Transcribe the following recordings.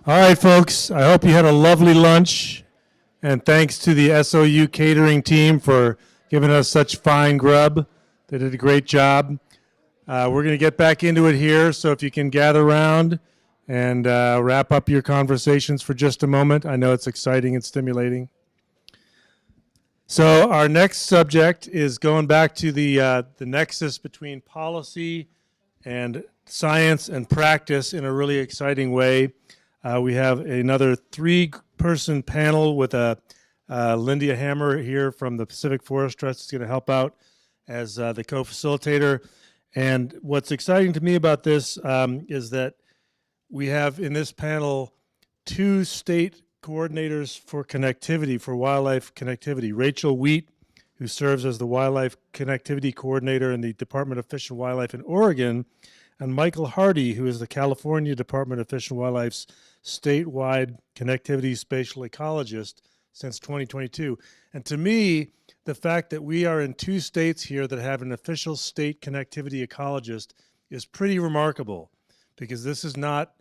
All right, folks, I hope you had a lovely lunch, and thanks to the SOU catering team for giving us such fine grub. They did a great job. We're going to get back into it here, so if you can gather around and wrap up your conversations for just a moment. I know it's exciting and stimulating. So our next subject is going back to the nexus between policy and science and practice in a really exciting way. We have another three-person panel with Linda Hammer here from the Pacific Forest Trust is going to help out as the co-facilitator. And what's exciting to me about this is that we have in this panel two state coordinators for connectivity, for wildlife connectivity. Rachel Wheat, who serves as the Wildlife Connectivity Coordinator in the Department of Fish and Wildlife in Oregon, and Michael Hardy, who is the California Department of Fish and Wildlife's statewide connectivity spatial ecologist since 2022. And to me, the fact that we are in two states here that have an official state connectivity ecologist is pretty remarkable, because this is not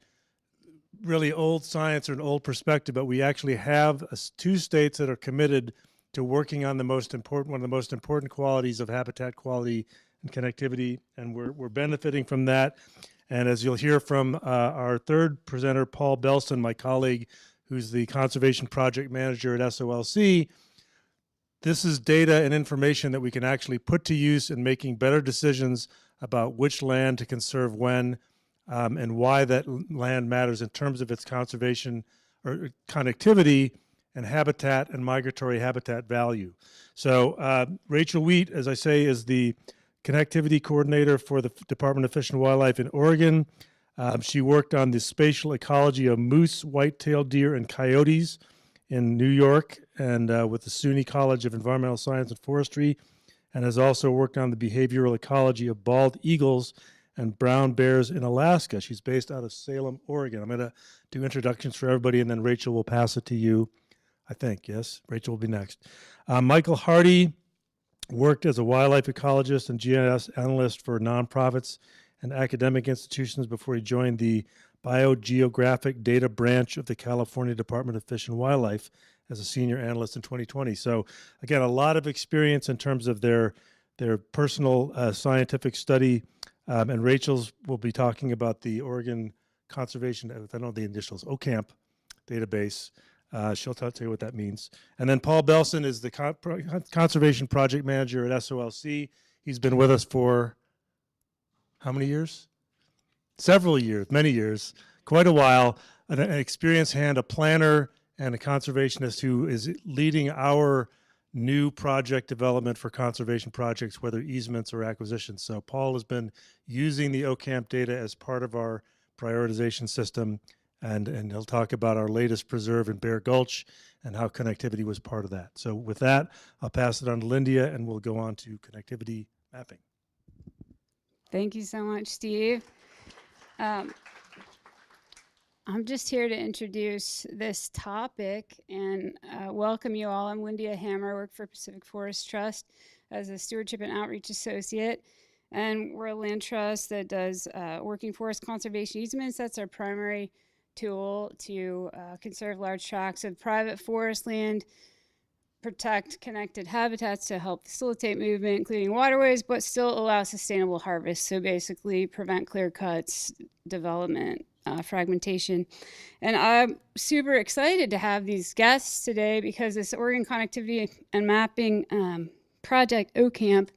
really old science or an old perspective, but we actually have two states that are committed to working on one of the most important qualities of habitat quality and connectivity, and we're benefiting from that. And as you'll hear from our third presenter, Paul Belson, my colleague, who's the Conservation Project Manager at SOLC, this is data and information that we can actually put to use in making better decisions about which land to conserve when, and why that land matters in terms of its conservation or connectivity and habitat and migratory habitat value. So Rachel Wheat, as I say, is the connectivity coordinator for the Department of Fish and Wildlife in Oregon. She worked on the spatial ecology of moose, white-tailed deer, and coyotes in New York and with the SUNY College of Environmental Science and Forestry, and has also worked on the behavioral ecology of bald eagles and brown bears in Alaska. She's based out of Salem, Oregon. I'm going to do introductions for everybody, and then Rachel will pass it to you, I think. Yes, Rachel will be next. Michael Hardy worked as a wildlife ecologist and GIS analyst for nonprofits and academic institutions before he joined the Biogeographic Data Branch of the California Department of Fish and Wildlife as a senior analyst in 2020. So again, a lot of experience in terms of their personal scientific study. And Rachel's will be talking about the Oregon Conservation, I don't know the initials, OCAMP database. She'll tell you what that means. And then Paul Belson is the Conservation Project Manager at SOLC. He's been with us for how many years? Several years, many years, quite a while. An experienced hand, a planner, and a conservationist who is leading our new project development for conservation projects, whether easements or acquisitions. So Paul has been using the OCAMP data as part of our prioritization system, and he'll talk about our latest preserve in Bear Gulch and how connectivity was part of that. So with that, I'll pass it on to Linda, and we'll go on to connectivity mapping. Thank you so much, Steve. I'm just here to introduce this topic and welcome you all. I'm Linda Hammer. I work for Pacific Forest Trust as a Stewardship and Outreach Associate. And we're a land trust that does working forest conservation easements. That's our primary tool to conserve large tracts of private forest land, protect connected habitats to help facilitate movement, including waterways, but still allow sustainable harvest. So basically prevent clear cuts, development, fragmentation. And I'm super excited to have these guests today because this Oregon Connectivity and Mapping project, OCAMP,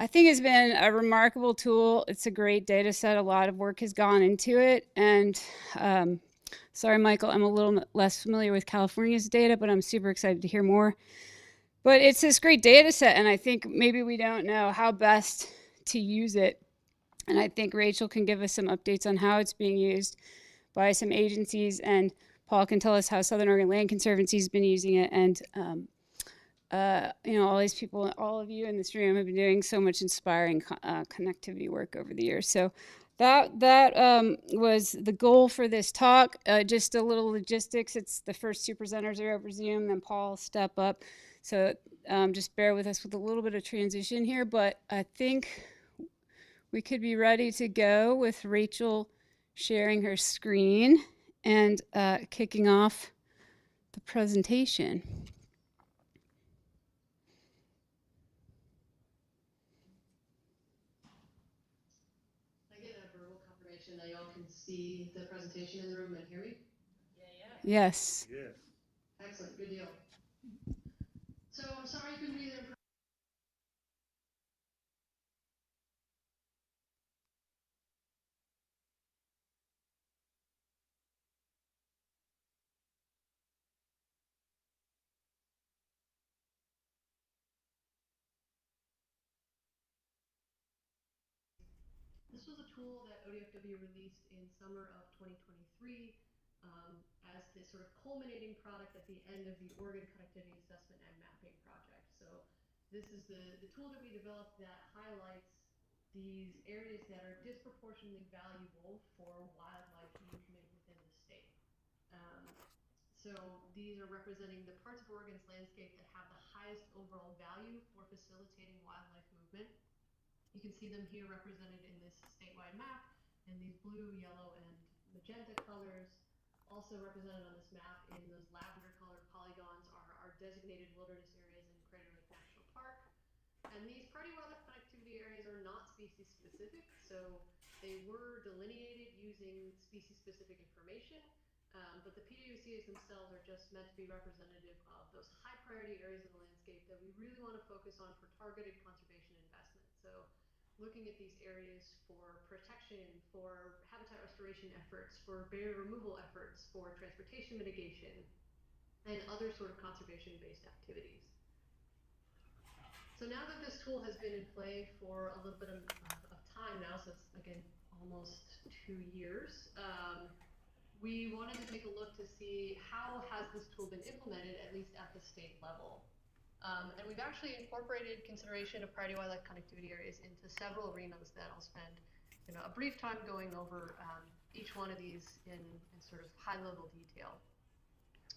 I think has been a remarkable tool. It's a great data set. A lot of work has gone into it. And sorry, Michael, I'm a little less familiar with California's data, but I'm super excited to hear more. But it's this great data set, and I think maybe we don't know how best to use it. And I think Rachel can give us some updates on how it's being used by some agencies, and Paul can tell us how Southern Oregon Land Conservancy has been using it. And all these people, all of you in this room have been doing so much inspiring connectivity work over the years. So that was the goal for this talk. Just a little logistics. It's the first two presenters are over Zoom, then Paul step up. So just bear with us with a little bit of transition here, but I think we could be ready to go with Rachel sharing her screen. and kicking off the presentation. I get a verbal confirmation that y'all can see the presentation in the room and hear me? Yes. Yes. Excellent, good deal. So I'm sorry you couldn't be there. This was a tool that ODFW released in summer of 2023 as the sort of culminating product at the end of the Oregon Connectivity Assessment and Mapping project. So this is the tool that we developed that highlights these areas that are disproportionately valuable for wildlife movement within the state. So these are representing the parts of Oregon's landscape that have the highest overall value for facilitating wildlife movement. You can see them here represented in this statewide map in these blue, yellow, and magenta colors. Also represented on this map in those lavender colored polygons are designated wilderness areas in Crater Lake National Park. And these priority wildlife connectivity areas are not species specific, so they were delineated using species specific information, but the PWCAs themselves are just meant to be representative of those high priority areas of the landscape that we really want to focus on for targeted conservation investment. So looking at these areas for protection, for habitat restoration efforts, for barrier removal efforts, for transportation mitigation, and other sort of conservation-based activities. So now that this tool has been in play for a little bit of time now, so it's again almost 2 years, we wanted to take a look to see how has this tool been implemented, at least at the state level. And we've actually incorporated consideration of priority wildlife connectivity areas into several arenas that I'll spend a brief time going over each one of these in sort of high-level detail.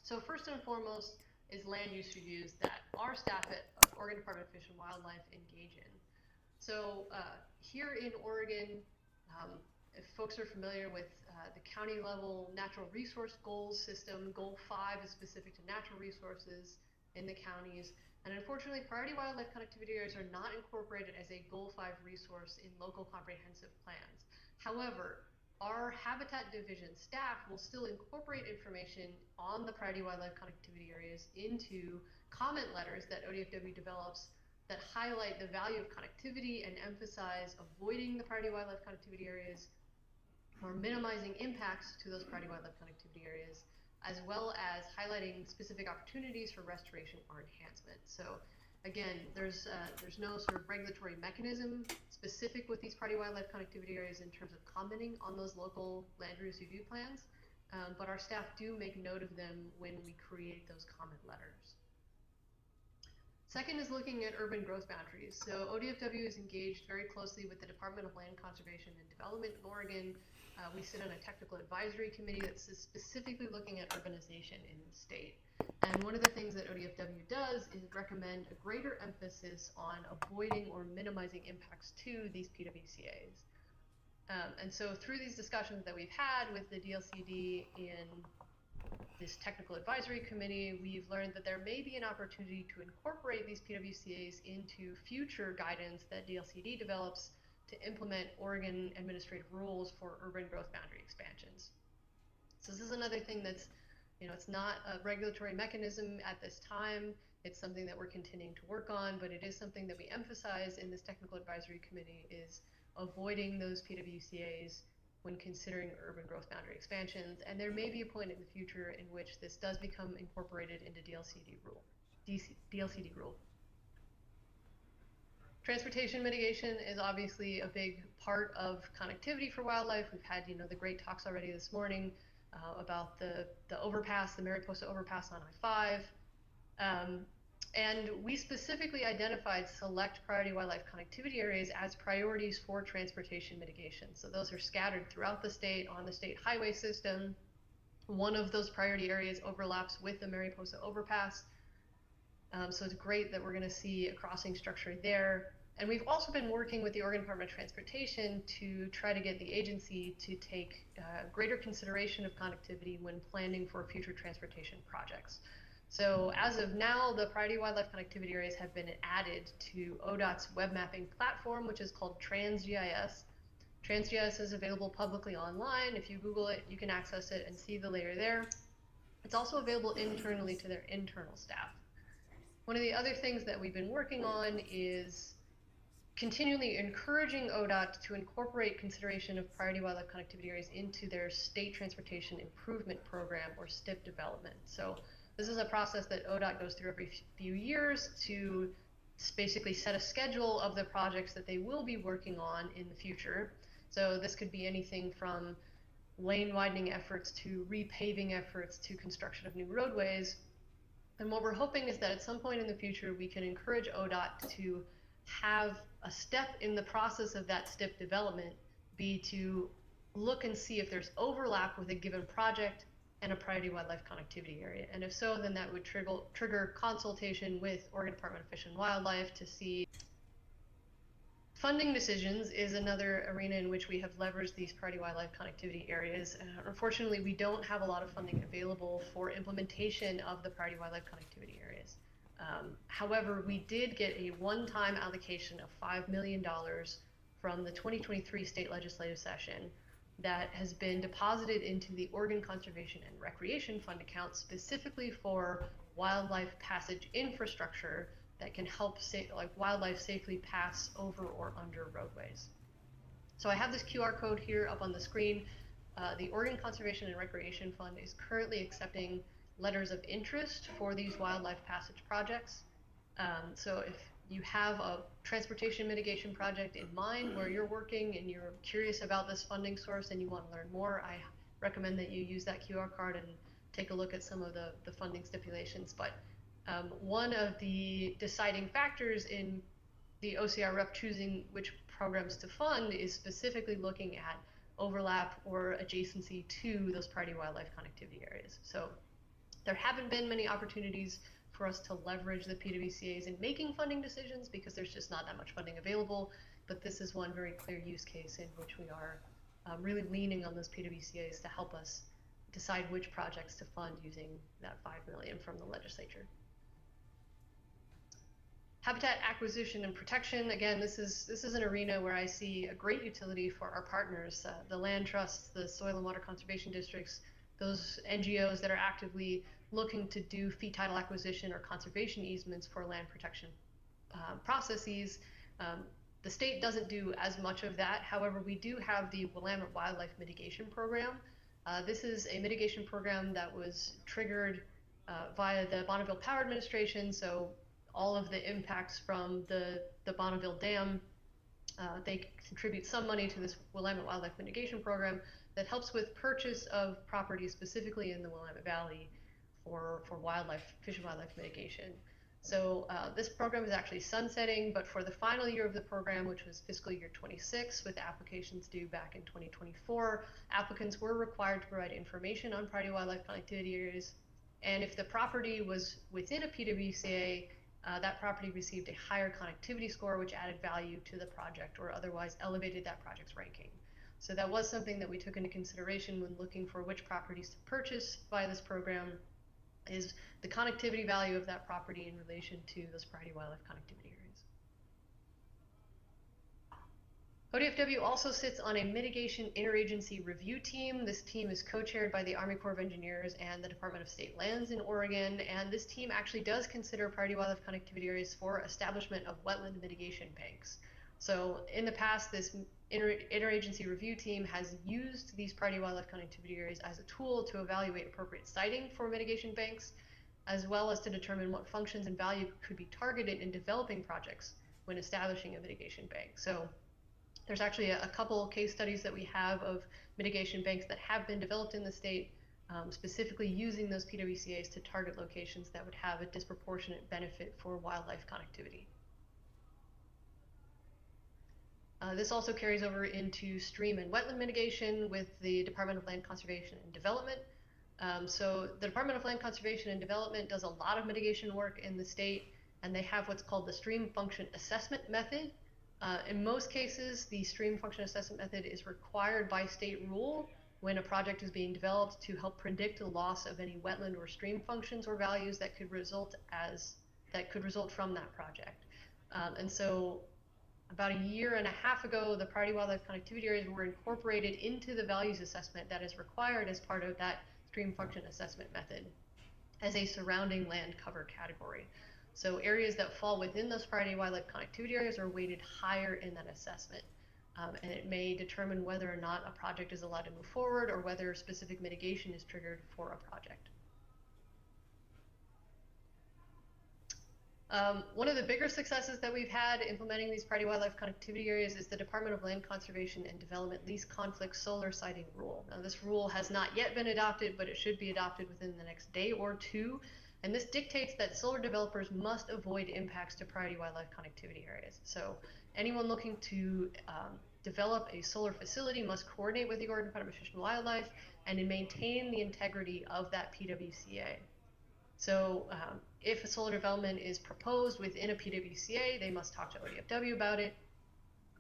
So first and foremost is land use reviews that our staff at Oregon Department of Fish and Wildlife engage in. So here in Oregon, if folks are familiar with the county level natural resource goals system, goal 5 is specific to natural resources in the counties. And unfortunately, priority wildlife connectivity areas are not incorporated as a goal 5 resource in local comprehensive plans. However, our habitat division staff will still incorporate information on the priority wildlife connectivity areas into comment letters that ODFW develops that highlight the value of connectivity and emphasize avoiding the priority wildlife connectivity areas or minimizing impacts to those priority wildlife connectivity areas, as well as highlighting specific opportunities for restoration or enhancement. So again, there's no sort of regulatory mechanism specific with these priority wildlife connectivity areas in terms of commenting on those local land use review plans, but our staff do make note of them when we create those comment letters. Second is looking at urban growth boundaries. So ODFW is engaged very closely with the Department of Land Conservation and Development in Oregon. We sit on a technical advisory committee that's specifically looking at urbanization in the state. And one of the things that ODFW does is recommend a greater emphasis on avoiding or minimizing impacts to these PWCAs. And so through these discussions that we've had with the DLCD in this technical advisory committee, we've learned that there may be an opportunity to incorporate these PWCAs into future guidance that DLCD develops to implement Oregon administrative rules for urban growth boundary expansions. So this is another thing that's, it's not a regulatory mechanism at this time. It's something that we're continuing to work on, but it is something that we emphasize in this technical advisory committee is avoiding those PWCAs when considering urban growth boundary expansions. And there may be a point in the future in which this does become incorporated into DLCD rule. Transportation mitigation is obviously a big part of connectivity for wildlife. We've had, the great talks already this morning about the overpass, the Mariposa overpass on I-5. And we specifically identified select priority wildlife connectivity areas as priorities for transportation mitigation. So those are scattered throughout the state on the state highway system. One of those priority areas overlaps with the Mariposa overpass. So it's great that we're going to see a crossing structure there. And we've also been working with the Oregon Department of Transportation to try to get the agency to take greater consideration of connectivity when planning for future transportation projects. So as of now, the priority wildlife connectivity areas have been added to ODOT's web mapping platform, which is called TransGIS. TransGIS is available publicly online. If you Google it, you can access it and see the layer there. It's also available internally to their internal staff. One of the other things that we've been working on is continually encouraging ODOT to incorporate consideration of priority wildlife connectivity areas into their State Transportation Improvement Program, or STIP development. So this is a process that ODOT goes through every few years to basically set a schedule of the projects that they will be working on in the future. So this could be anything from lane widening efforts to repaving efforts to construction of new roadways. And what we're hoping is that at some point in the future, we can encourage ODOT to have a step in the process of that STIP development be to look and see if there's overlap with a given project and a priority wildlife connectivity area. And if so, then that would trigger consultation with Oregon Department of Fish and Wildlife to see. Funding decisions is another arena in which we have leveraged these priority wildlife connectivity areas. Unfortunately, we don't have a lot of funding available for implementation of the priority wildlife connectivity areas. However, we did get a one-time allocation of $5 million from the 2023 state legislative session that has been deposited into the Oregon Conservation and Recreation Fund account specifically for wildlife passage infrastructure that can help wildlife safely pass over or under roadways. So I have this QR code here up on the screen. The Oregon Conservation and Recreation Fund is currently accepting letters of interest for these wildlife passage projects. So if you have a transportation mitigation project in mind where you're working and you're curious about this funding source and you want to learn more, I recommend that you use that QR card and take a look at some of the funding stipulations. But one of the deciding factors in the OCR rep choosing which programs to fund is specifically looking at overlap or adjacency to those priority wildlife connectivity areas. So there haven't been many opportunities for us to leverage the PWCAs in making funding decisions because there's just not that much funding available, but this is one very clear use case in which we are really leaning on those PWCAs to help us decide which projects to fund using that $5 million from the legislature. Habitat acquisition and protection, again, this is an arena where I see a great utility for our partners, the land trusts, the soil and water conservation districts, those NGOs that are actively looking to do fee title acquisition or conservation easements for land protection processes. The state doesn't do as much of that. However, we do have the Willamette Wildlife Mitigation Program. This is a mitigation program that was triggered via the Bonneville Power Administration. So all of the impacts from the Bonneville Dam, they contribute some money to this Willamette Wildlife Mitigation Program that helps with purchase of property specifically in the Willamette Valley for wildlife, fish and wildlife mitigation. So this program is actually sunsetting, but for the final year of the program, which was fiscal year 26, with applications due back in 2024, applicants were required to provide information on priority wildlife connectivity areas. And if the property was within a PWCA, that property received a higher connectivity score, which added value to the project or otherwise elevated that project's ranking. So that was something that we took into consideration when looking for which properties to purchase via this program, is the connectivity value of that property in relation to those priority wildlife connectivity areas. ODFW also sits on a mitigation interagency review team. This team is co-chaired by the Army Corps of Engineers and the Department of State Lands in Oregon, and this team actually does consider priority wildlife connectivity areas for establishment of wetland mitigation banks. So in the past, this interagency review team has used these priority wildlife connectivity areas as a tool to evaluate appropriate siting for mitigation banks, as well as to determine what functions and value could be targeted in developing projects when establishing a mitigation bank. So there's actually a couple case studies that we have of mitigation banks that have been developed in the state, specifically using those PWCAs to target locations that would have a disproportionate benefit for wildlife connectivity. This also carries over into stream and wetland mitigation with the Department of Land Conservation and Development. So the Department of Land Conservation and Development does a lot of mitigation work in the state, and they have what's called the Stream Function Assessment Method, In most cases, the stream function assessment method is required by state rule when a project is being developed to help predict the loss of any wetland or stream functions or values that could result from that project. And so about a year and a half ago, the priority wildlife connectivity areas were incorporated into the values assessment that is required as part of that stream function assessment method as a surrounding land cover category. So areas that fall within those priority wildlife connectivity areas are weighted higher in that assessment. And it may determine whether or not a project is allowed to move forward or whether specific mitigation is triggered for a project. One of the bigger successes that we've had implementing these priority wildlife connectivity areas is the Department of Land Conservation and Development Least Conflict Solar Siting Rule. Now, this rule has not yet been adopted, but it should be adopted within the next day or two. And this dictates that solar developers must avoid impacts to priority wildlife connectivity areas. So anyone looking to develop a solar facility must coordinate with the Oregon Department of Fish and Wildlife and maintain the integrity of that PWCA. So if a solar development is proposed within a PWCA, they must talk to ODFW about it.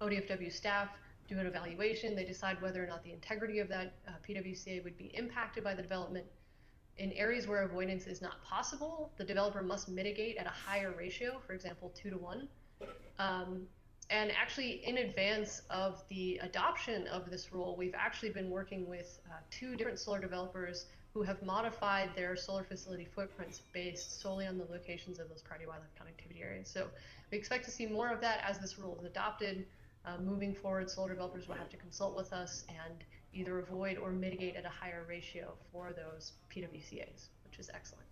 ODFW staff do an evaluation. They decide whether or not the integrity of that PWCA would be impacted by the development. In areas where avoidance is not possible, the developer must mitigate at a higher ratio, for example, 2 to 1. And actually, in advance of the adoption of this rule, we've actually been working with 2 different solar developers who have modified their solar facility footprints based solely on the locations of those priority wildlife connectivity areas. So we expect to see more of that as this rule is adopted. Moving forward, solar developers will have to consult with us and either avoid or mitigate at a higher ratio for those PWCAs, which is excellent.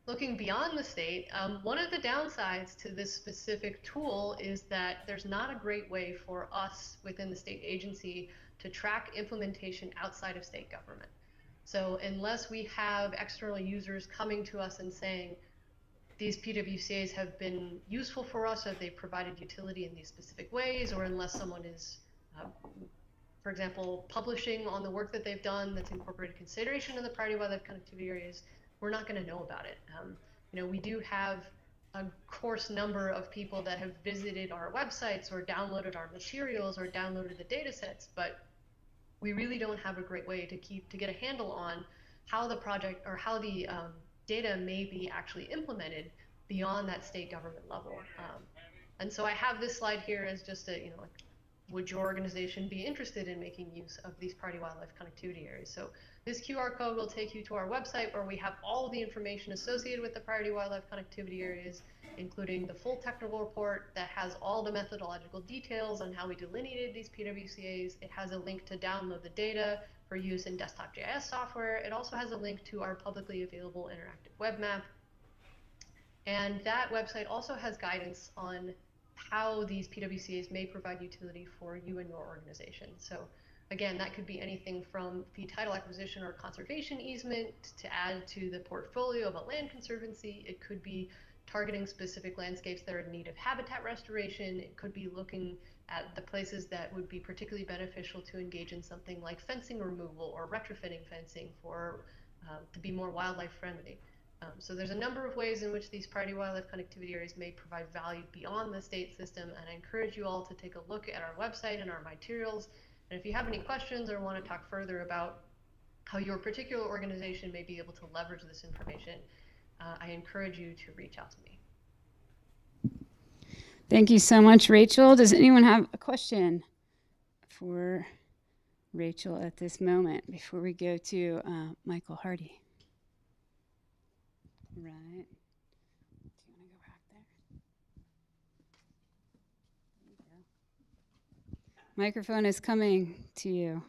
Looking beyond the state, one of the downsides to this specific tool is that there's not a great way for us within the state agency to track implementation outside of state government. So unless we have external users coming to us and saying, these PWCAs have been useful for us, or they've provided utility in these specific ways, or unless someone is for example, publishing on the work that they've done that's incorporated consideration in the priority wildlife connectivity areas, we're not going to know about it. You know, we do have a coarse number of people that have visited our websites or downloaded our materials or downloaded the data sets, but we really don't have a great way to get a handle on how the project or how the data may be actually implemented beyond that state government level. And so I have this slide here as just a, you know, like, would your organization be interested in making use of these priority wildlife connectivity areas? So this QR code will take you to our website where we have all the information associated with the priority wildlife connectivity areas, including the full technical report that has all the methodological details on how we delineated these PWCAs. It has a link to download the data for use in desktop GIS software. It also has a link to our publicly available interactive web map. And that website also has guidance on how these PWCAs may provide utility for you and your organization. So again, that could be anything from fee title acquisition or conservation easement to add to the portfolio of a land conservancy. It could be targeting specific landscapes that are in need of habitat restoration. It could be looking at the places that would be particularly beneficial to engage in something like fencing removal or retrofitting fencing for to be more wildlife friendly. So there's a number of ways in which these priority wildlife connectivity areas may provide value beyond the state system, and I encourage you all to take a look at our website and our materials. And if you have any questions or want to talk further about how your particular organization may be able to leverage this information, I encourage you to reach out to me. Thank you so much, Rachel. Does anyone have a question for Rachel at this moment before we go to Michael Hardy? Right. Do you want to go back there? There you go. Microphone is coming to you.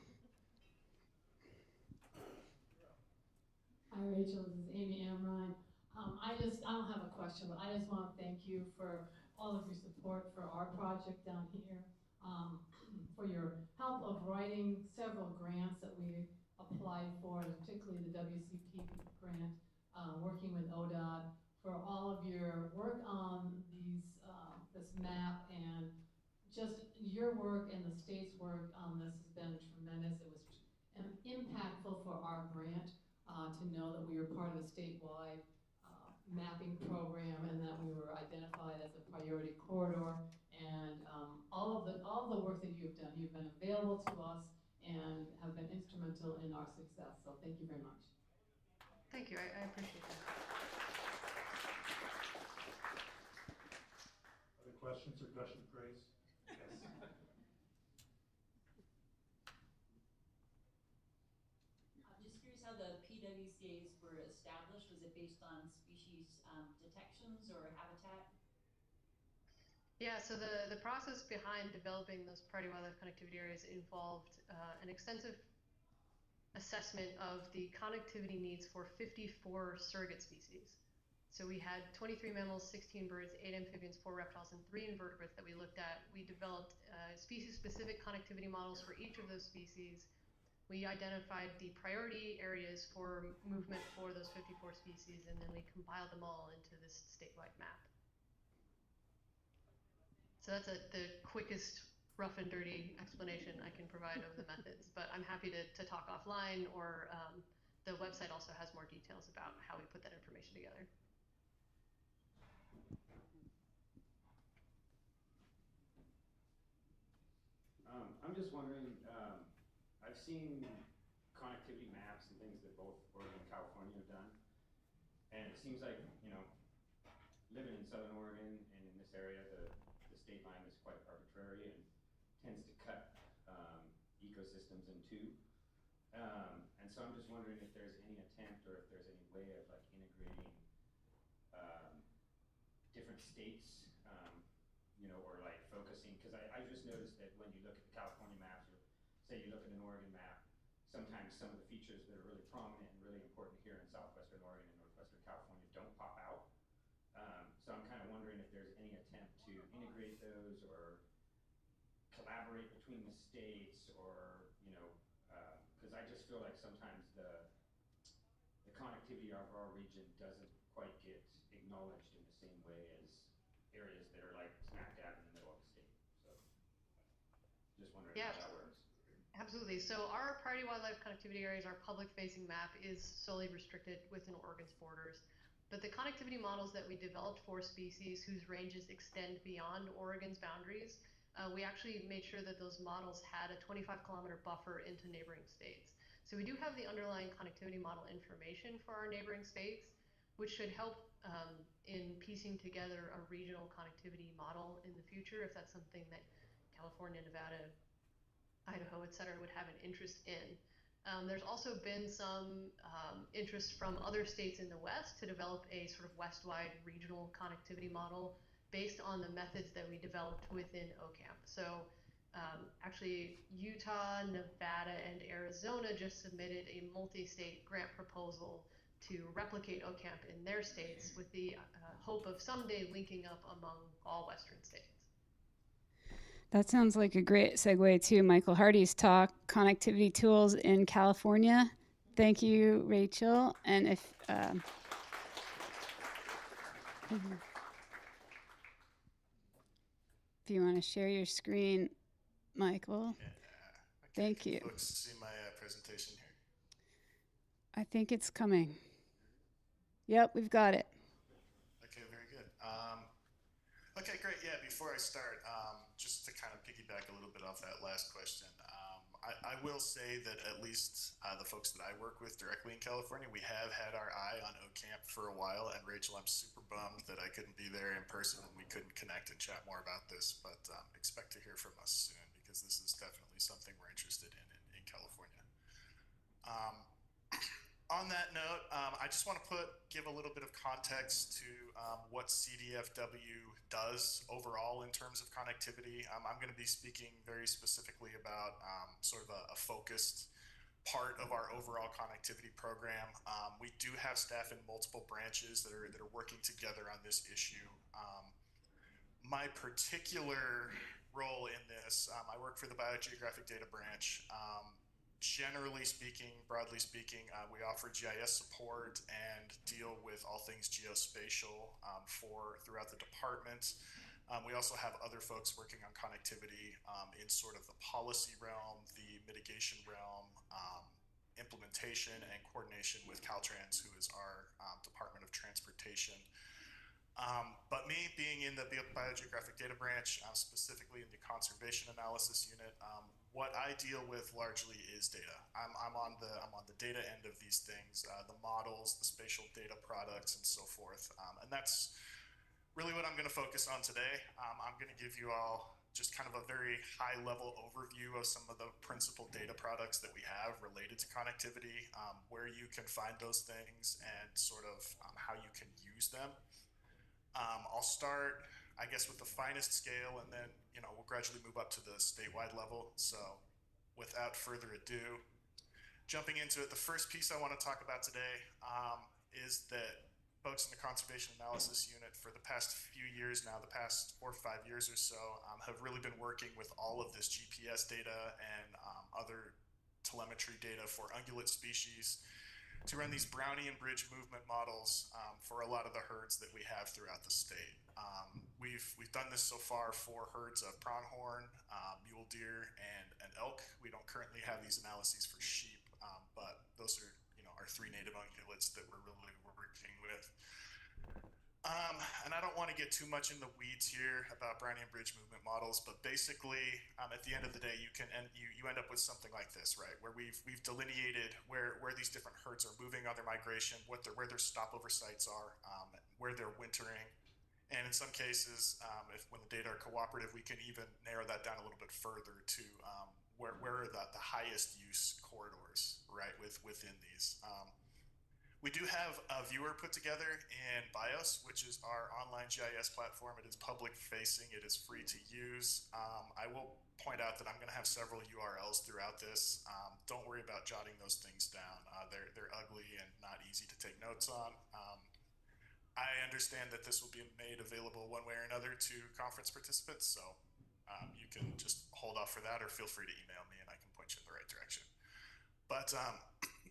Hi, Rachel. This is Amy Amrine. I don't have a question, but I just want to thank you for all of your support for our project down here, for your help of writing several grants that we applied for, particularly the WCP grant, working with ODOT, for all of your work on this map, and just your work and the state's work on this has been tremendous. It was impactful for our grant to know that we were part of a statewide mapping program and that we were identified as a priority corridor. and all of the work that you've done. You've been available to us and have been instrumental in our success. So thank you very much. Thank you. I appreciate that. Other questions or gush of praise? Yes. I'm just curious how the PWCAs were established. Was it based on species detections or habitat? Yeah, so the process behind developing those priority wildlife connectivity areas involved an extensive assessment of the connectivity needs for 54 surrogate species. So we had 23 mammals, 16 birds, 8 amphibians, 4 reptiles, and 3 invertebrates that we looked at. We developed species-specific connectivity models for each of those species. We identified the priority areas for movement for those 54 species, and then we compiled them all into this statewide map. So that's the quickest, rough and dirty explanation I can provide of the methods, but I'm happy to talk offline, or the website also has more details about how we put that information together. I'm just wondering, I've seen connectivity maps and things that both Oregon and California have done, and it seems like, you know, living in Southern Oregon and in this area, the state line is quite arbitrary and tends to cut ecosystems in two. And so I'm just wondering if there's any attempt or if there's any way of like integrating different states, you know, or like focusing, because I just noticed that when you look at the California maps, or say you look at an Oregon map, sometimes some of the features that are really prominent and really important here in southwestern Oregon and northwestern California don't pop out. So I'm kind of wondering if there's any attempt to integrate those or collaborate between the states, or, you know, because I just feel like sometimes the connectivity of our region doesn't quite get acknowledged in the same way as areas that are like smack dab in the middle of the state. So just wondering how that works. Absolutely. So our priority wildlife connectivity areas, our public-facing map, is solely restricted within Oregon's borders. But the connectivity models that we developed for species whose ranges extend beyond Oregon's boundaries, we actually made sure that those models had a 25-kilometer buffer into neighboring states. So we do have the underlying connectivity model information for our neighboring states, which should help in piecing together a regional connectivity model in the future, if that's something that California, Nevada, Idaho, et cetera, would have an interest in. There's also been some interest from other states in the West to develop a sort of west-wide regional connectivity model based on the methods that we developed within OCAMP. So actually, Utah, Nevada, and Arizona just submitted a multi-state grant proposal to replicate OCAMP in their states, with the hope of someday linking up among all Western states. That sounds like a great segue to Michael Hardy's talk, Connectivity Tools in California. Thank you, Rachel. And if you want to share your screen, Michael. Yeah. Thank you. Folks, see my presentation here. I think it's coming. Yep, we've got it. Okay, very good. Okay, great. Yeah, before I start, just to kind of piggyback a little bit off that last question, I will say that at least the folks that I work with directly in California, we have had our eye on OCAMP for a while. And Rachel, I'm super bummed that I couldn't be there in person and we couldn't connect and chat more about this, but expect to hear from us soon, because this is definitely something we're interested in California. On that note, I just want to give a little bit of context to what CDFW does overall in terms of connectivity. I'm going to be speaking very specifically about sort of a focused part of our overall connectivity program. We do have staff in multiple branches that are working together on this issue. My particular role in this, I work for the Biogeographic Data Branch. Generally speaking, broadly speaking, we offer GIS support and deal with all things geospatial throughout the department. We also have other folks working on connectivity in sort of the policy realm, the mitigation realm, implementation and coordination with Caltrans, who is our Department of Transportation. But me being in the biogeographic data branch, specifically in the conservation analysis unit, what I deal with largely is data. I'm on the data end of these things, the models, the spatial data products, and so forth. And that's really what I'm going to focus on today. I'm going to give you all just kind of a very high-level overview of some of the principal data products that we have related to connectivity, where you can find those things, and sort of how you can use them. I'll start, I guess, with the finest scale, and then we'll gradually move up to the statewide level. So without further ado, jumping into it, the first piece I want to talk about today is that folks in the Conservation Analysis Unit for the past few years now, the past 4 or 5 years or so, have really been working with all of this GPS data and other telemetry data for ungulate species to run these Brownian bridge movement models for a lot of the herds that we have throughout the state. We've done this so far for herds of pronghorn, mule deer, and elk. We don't currently have these analyses for sheep, but those are our 3 native ungulates that we're really working with. And I don't want to get too much in the weeds here about Brownian bridge movement models, but basically, at the end of the day, you end up with something like this, right? Where we've delineated where these different herds are moving on their migration, where their stopover sites are, where they're wintering, and in some cases, when the data are cooperative, we can even narrow that down a little bit further to where are the highest use corridors, right? Within these. We do have a viewer put together in BIOS, which is our online GIS platform. It is public facing, it is free to use. I will point out that I'm gonna have several URLs throughout this. Don't worry about jotting those things down. They're ugly and not easy to take notes on. I understand that this will be made available one way or another to conference participants, so you can just hold off for that or feel free to email me and I can point you in the right direction. But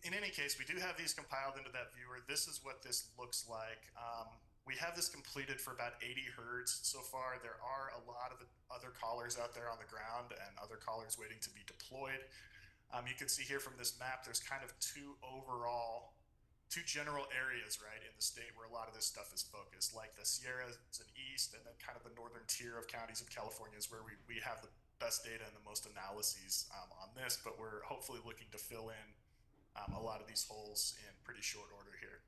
in any case, we do have these compiled into that viewer. This is what this looks like. We have this completed for about 80 herds so far. There are a lot of other collars out there on the ground and other collars waiting to be deployed. You can see here from this map, there's kind of two general areas, right, in the state where a lot of this stuff is focused, like the Sierras and East, and then kind of the northern tier of counties of California is where we have the best data and the most analyses on this, but we're hopefully looking to fill in a lot of these holes in pretty short order here.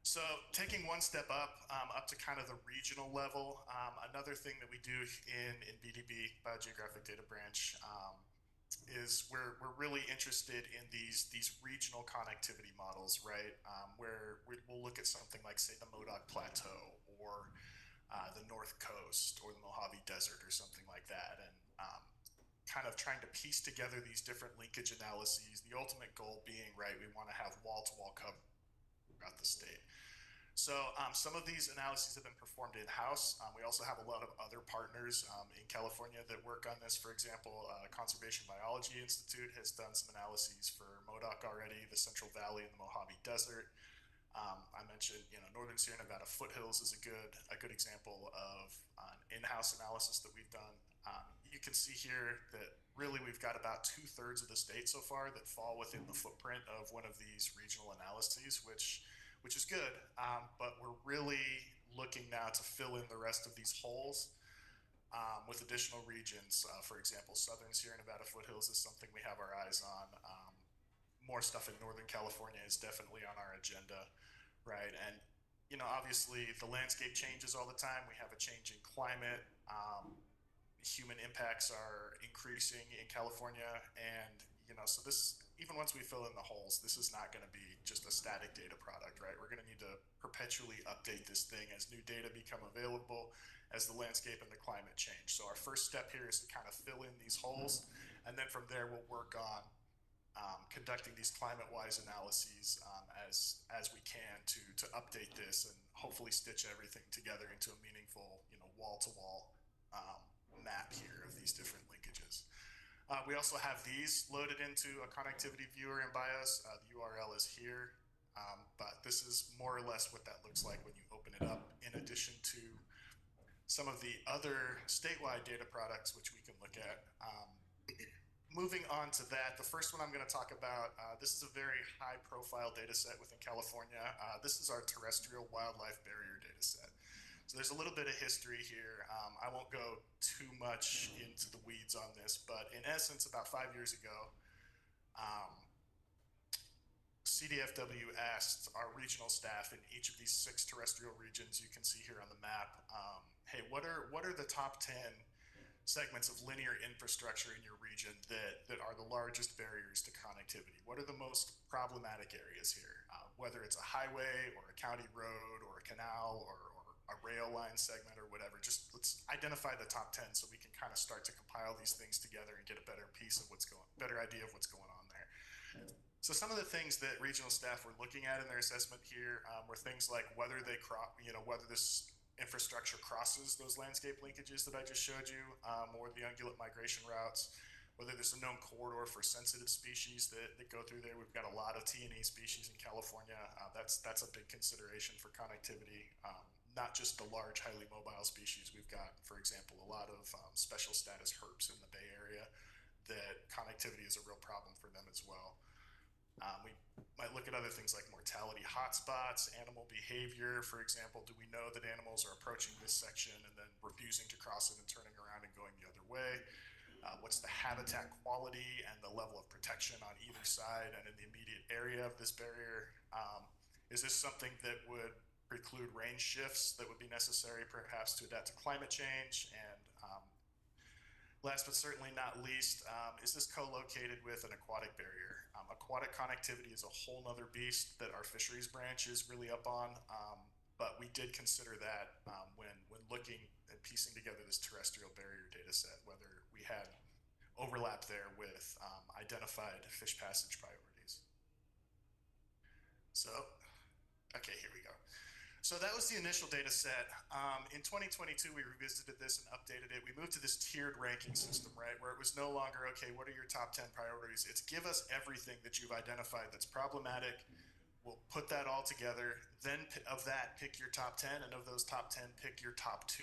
So taking one step up to kind of the regional level, another thing that we do in BDB, Biogeographic Data Branch, is we're really interested in these regional connectivity models, right? Where we'll look at something like, say, the Modoc Plateau or the North Coast or the Mojave Desert or something like that, and kind of trying to piece together these different linkage analyses, the ultimate goal being, right, we want to have wall-to-wall coverage throughout the state. So some of these analyses have been performed in-house. We also have a lot of other partners in California that work on this. For example, Conservation Biology Institute has done some analyses for Modoc already, the Central Valley and the Mojave Desert. I mentioned, Northern Sierra Nevada foothills is a good example of an in-house analysis that we've done. You can see here that really we've got about 2/3 of the state so far that fall within the footprint of one of these regional analyses, which is good, but we're really looking now to fill in the rest of these holes with additional regions. For example, Southern Sierra Nevada foothills is something we have our eyes on. More stuff in Northern California is definitely on our agenda, right? And obviously the landscape changes all the time. We have a changing climate. Human impacts are increasing in California, and so this, even once we fill in the holes, this is not going to be just a static data product, right? We're going to need to perpetually update this thing as new data become available, as the landscape and the climate change. So our first step here is to kind of fill in these holes, and then from there we'll work on conducting these climate-wise analyses as we can to update this and hopefully stitch everything together into a meaningful, wall-to-wall map here of these different linkages. We also have these loaded into a connectivity viewer in BIOS. The URL is here, but this is more or less what that looks like when you open it up, in addition to some of the other statewide data products which we can look at. moving on to that, the first one I'm going to talk about, this is a very high-profile data set within California. This is our terrestrial wildlife barrier data set. So there's a little bit of history here. I won't go too much into the weeds on this, but in essence, about 5 years ago, CDFW asked our regional staff in each of these 6 terrestrial regions you can see here on the map, hey, what are the top 10 segments of linear infrastructure in your region that are the largest barriers to connectivity? What are the most problematic areas here? Whether it's a highway or a county road or a canal or a rail line segment or whatever, just let's identify the top 10 so we can kind of start to compile these things together and get a better better idea of what's going on there. So some of the things that regional staff were looking at in their assessment here were things like whether whether this infrastructure crosses those landscape linkages that I just showed you, or the ungulate migration routes, whether there's a known corridor for sensitive species that go through there. We've got a lot of T&E species in California. That's a big consideration for connectivity. Not just the large, highly mobile species. We've got, for example, a lot of special status herps in the Bay Area that connectivity is a real problem for them as well. We might look at other things like mortality hotspots, animal behavior. For example, do we know that animals are approaching this section and then refusing to cross it and turning around and going the other way? What's the habitat quality and the level of protection on either side and in the immediate area of this barrier? Is this something that would preclude range shifts that would be necessary perhaps to adapt to climate change? And last but certainly not least, is this co-located with an aquatic barrier? Aquatic connectivity is a whole nother beast that our fisheries branch is really up on, but we did consider that when looking at piecing together this terrestrial barrier data set, whether we had overlap there with identified fish passage priorities. So, okay, here we go. So that was the initial data set. In 2022, we revisited this and updated it. We moved to this tiered ranking system, right, where it was no longer, okay, what are your top 10 priorities? It's give us everything that you've identified that's problematic. We'll put that all together. Then of that, pick your top 10, and of those top 10, pick your top 2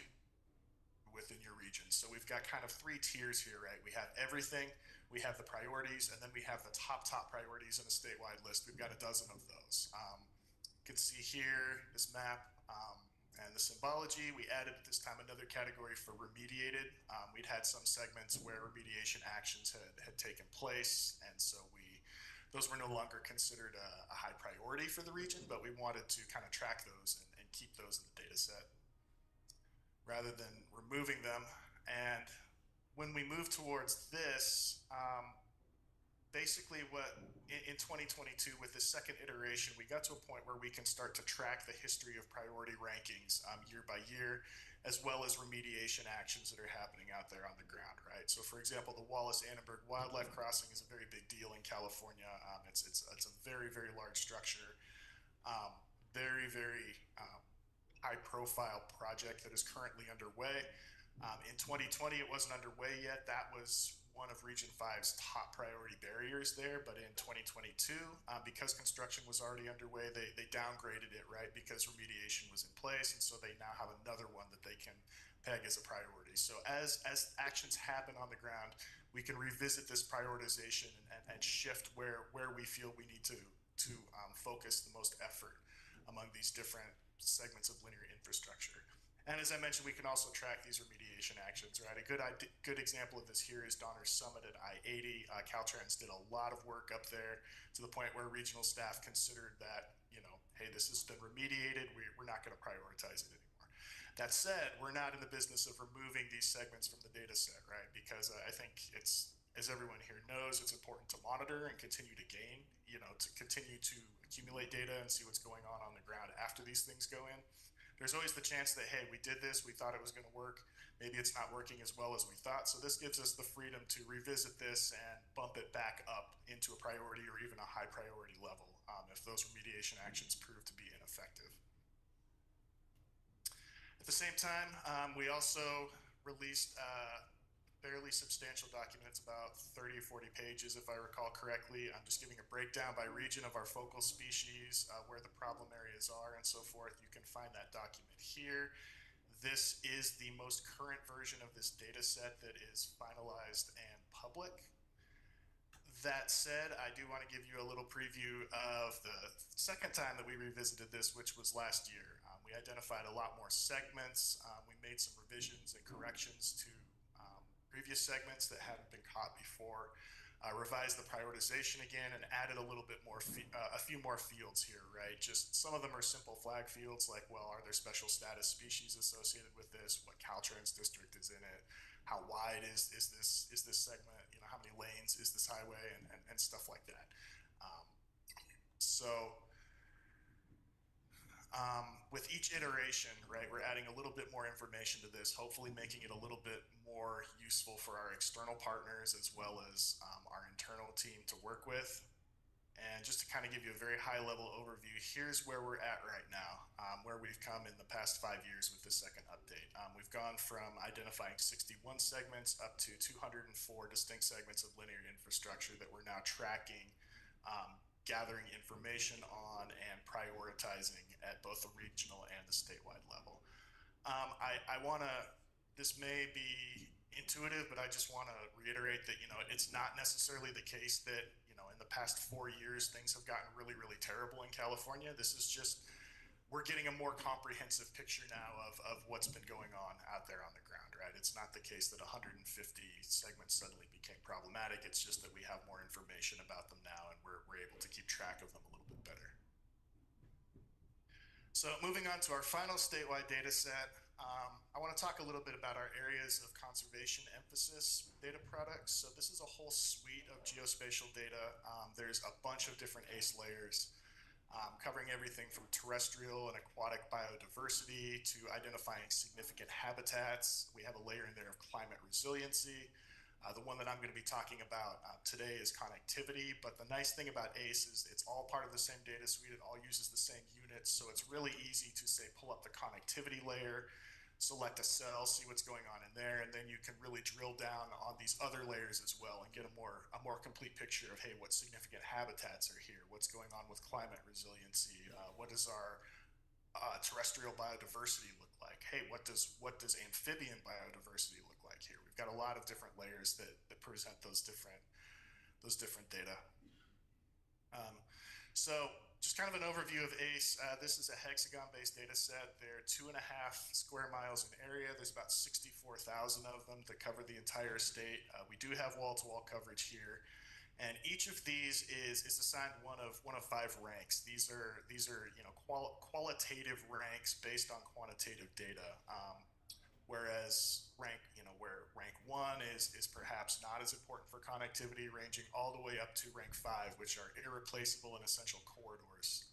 within your region. So we've got kind of 3 tiers here, right? We have everything, we have the priorities, and then we have the top priorities in a statewide list. We've got a dozen of those. You can see here this map and the symbology. We added at this time another category for remediated. We'd had some segments where remediation actions had taken place, and so those were no longer considered a high priority for the region, but we wanted to kind of track those and keep those in the data set rather than removing them. And when we move towards this, basically in 2022, with the second iteration, we got to a point where we can start to track the history of priority rankings year by year, as well as remediation actions that are happening out there on the ground, right? So for example, the Wallace-Annenberg Wildlife Crossing is a very big deal in California. It's a very, very large structure, very, very high profile project that is currently underway. In 2020, it wasn't underway yet. That was one of Region 5's top priority barriers there, but in 2022, because construction was already underway, they downgraded it, right, because remediation was in place, and so they now have another one that they can peg as a priority. So as actions happen on the ground, we can revisit this prioritization and shift where we feel we need to focus the most effort among these different segments of linear infrastructure. And as I mentioned, we can also track these remediation actions, right? A good example of this here is Donner's Summit at I-80. Caltrans did a lot of work up there to the point where regional staff considered that, hey, this has been remediated. We're not going to prioritize it anymore. That said, we're not in the business of removing these segments from the data set, right? Because I think it's, as everyone here knows, it's important to monitor and continue to gain, to continue to accumulate data and see what's going on the ground after these things go in. There's always the chance that, hey, we did this, we thought it was going to work, maybe it's not working as well as we thought. So this gives us the freedom to revisit this and bump it back up into a priority or even a high priority level if those remediation actions prove to be ineffective. At the same time, we also released fairly substantial documents, about 30 or 40 pages, if I recall correctly. I'm just giving a breakdown by region of our focal species, where the problem areas are, and so forth. You can find that document here. This is the most current version of this data set that is finalized and public. That said, I do want to give you a little preview of the second time that we revisited this, which was last year. We identified a lot more segments. We made some revisions and corrections to previous segments that hadn't been caught before. Revised the prioritization again and added a little bit more, a few more fields here, right? Just some of them are simple flag fields like, well, are there special status species associated with this? What Caltrans district is in it? How wide is this segment? You know, how many lanes is this highway and stuff like that. With each iteration, right, we're adding a little bit more information to this, hopefully making it a little bit more useful for our external partners as well as our internal team to work with. And just to kind of give you a very high level overview, here's where we're at right now, where we've come in the past 5 years with the second update. We've gone from identifying 61 segments up to 204 distinct segments of linear infrastructure that we're now tracking, gathering information on, and prioritizing at both the regional and the statewide level. I want to, this may be intuitive, but I just want to reiterate that, you know, it's not necessarily the case that, you know, in the past 4 years, things have gotten really, really terrible in California. This is just, we're getting a more comprehensive picture now of what's been going on out there on the ground, right? It's not the case that 150 segments suddenly became problematic. It's just that we have more information about them now and we're able to keep track of them a little bit better. So moving on to our final statewide data set, I want to talk a little bit about our areas of conservation emphasis data products. So this is a whole suite of geospatial data. There's a bunch of different ACE layers, covering everything from terrestrial and aquatic biodiversity to identifying significant habitats. We have a layer in there of climate resiliency. The one that I'm going to be talking about today is connectivity, but the nice thing about ACE is it's all part of the same data suite. It all uses the same units, so it's really easy to say pull up the connectivity layer, select a cell, see what's going on in there, and then you can really drill down on these other layers as well and get a more complete picture of, hey, what significant habitats are here? What's going on with climate resiliency? What does our terrestrial biodiversity look like? Hey, what does amphibian biodiversity look like here? We've got a lot of different layers that present those different data. So just kind of an overview of ACE. This is a hexagon-based data set. They're 2.5 square miles in area. There's about 64,000 of them that cover the entire state. We do have wall-to-wall coverage here. And each of these is assigned one of 5 ranks. These are you know, qualitative ranks based on quantitative data. Whereas rank 1 is perhaps not as important for connectivity, ranging all the way up to rank 5, which are irreplaceable and essential corridors.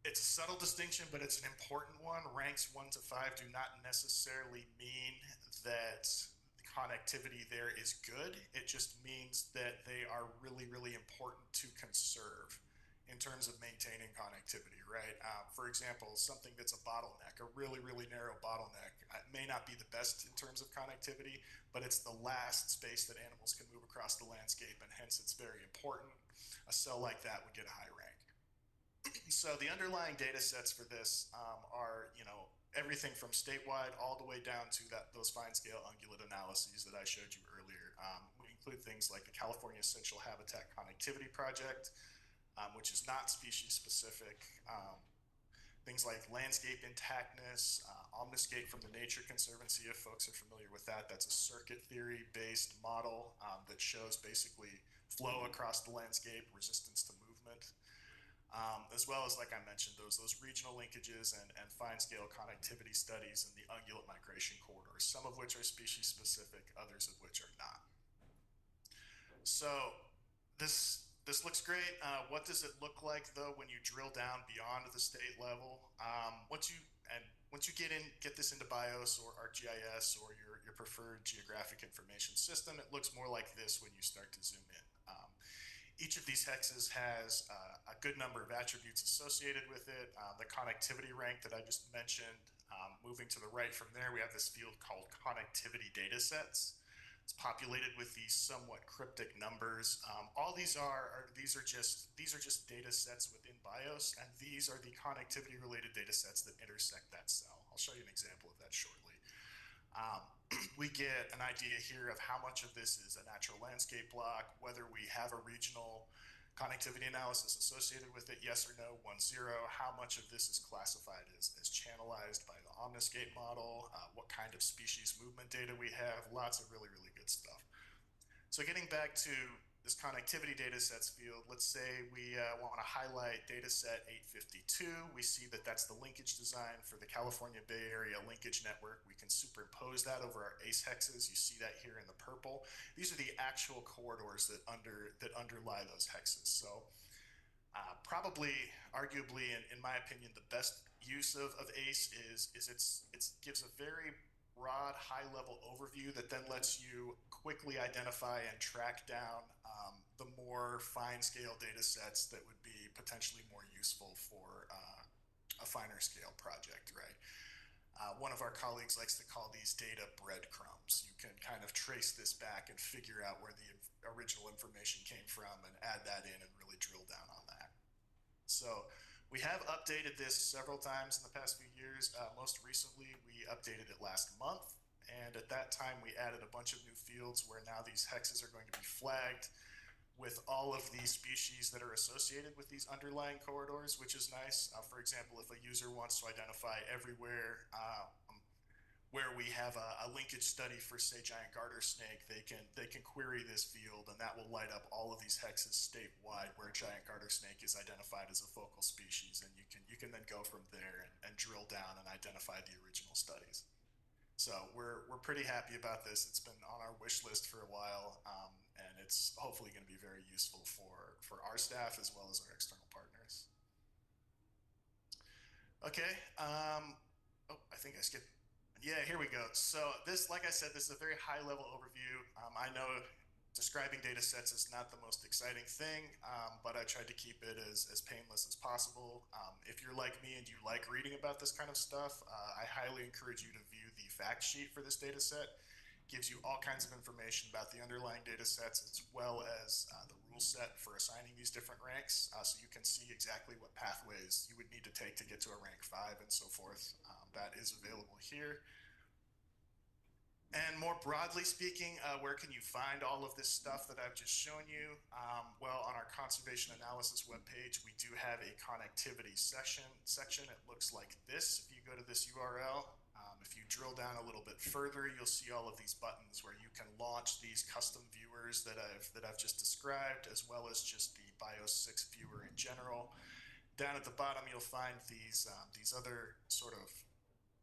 It's a subtle distinction, but it's an important one. Ranks 1 to 5 do not necessarily mean that connectivity there is good. It just means that they are really, really important to conserve in terms of maintaining connectivity, right? For example, something that's a bottleneck, a really, really narrow bottleneck, may not be the best in terms of connectivity, but it's the last space that animals can move across the landscape, and hence it's very important. A cell like that would get a high rank. So the underlying data sets for this are, you know, everything from statewide all the way down to those fine-scale ungulate analyses that I showed you earlier. We include things like the California Essential Habitat Connectivity Project, which is not species-specific. Things like landscape intactness, Omniscape from the Nature Conservancy, if folks are familiar with that. That's a circuit theory-based model that shows basically flow across the landscape, resistance to movement. As well as, like I mentioned, those regional linkages and fine-scale connectivity studies in the ungulate migration corridors, some of which are species-specific, others of which are not. So this looks great. What does it look like, though, when you drill down beyond the state level? Once you get this into BIOS or ArcGIS or your preferred geographic information system, it looks more like this when you start to zoom in. Each of these hexes has a good number of attributes associated with it. The connectivity rank that I just mentioned, moving to the right from there, we have this field called connectivity data sets. It's populated with these somewhat cryptic numbers. All these are just data sets within BIOS, and these are the connectivity related data sets that intersect that cell. I'll show you an example of that shortly. We get an idea here of how much of this is a natural landscape block, whether we have a regional connectivity analysis associated with it, yes or no, 1-0, how much of this is classified as channelized by the Omniscape model, what kind of species movement data we have, lots of really, really good stuff. So getting back to this connectivity data sets field, let's say we want to highlight data set 852. We see that that's the linkage design for the California Bay Area linkage network. We can superimpose that over our ACE hexes. You see that here in the purple. These are the actual corridors that underlie those hexes. So probably, arguably, in my opinion, the best use of ACE is it gives a very broad, high-level overview that then lets you quickly identify and track down the more fine-scale data sets that would be potentially more useful for a finer scale project, right? One of our colleagues likes to call these data breadcrumbs. You can kind of trace this back and figure out where the original information came from and add that in and really drill down on that. So we have updated this several times in the past few years. Most recently, we updated it last month. And at that time, we added a bunch of new fields where now these hexes are going to be flagged with all of the species that are associated with these underlying corridors, which is nice. For example, if a user wants to identify everywhere where we have a linkage study for, say, giant garter snake, they can query this field, and that will light up all of these hexes statewide where giant garter snake is identified as a focal species, and you can then go from there and drill down and identify the original studies. So we're pretty happy about this. It's been on our wish list for a while, and it's hopefully going to be very useful for our staff as well as our external partners. Okay. Oh, I think I skipped. Yeah, here we go. So this, like I said, this is a very high-level overview. I know describing data sets is not the most exciting thing, but I tried to keep it as painless as possible. If you're like me and you like reading about this kind of stuff, I highly encourage you to view the fact sheet for this data set. It gives you all kinds of information about the underlying data sets as well as the rule set for assigning these different ranks, so you can see exactly what pathways you would need to take to get to a rank 5 and so forth. That is available here. And more broadly speaking, where can you find all of this stuff that I've just shown you? Well, on our conservation analysis webpage, we do have a connectivity section. It looks like this if you go to this URL. If you drill down a little bit further, you'll see all of these buttons where you can launch these custom viewers that I've just described, as well as just the BIOS 6 viewer in general. Down at the bottom, you'll find these other sort of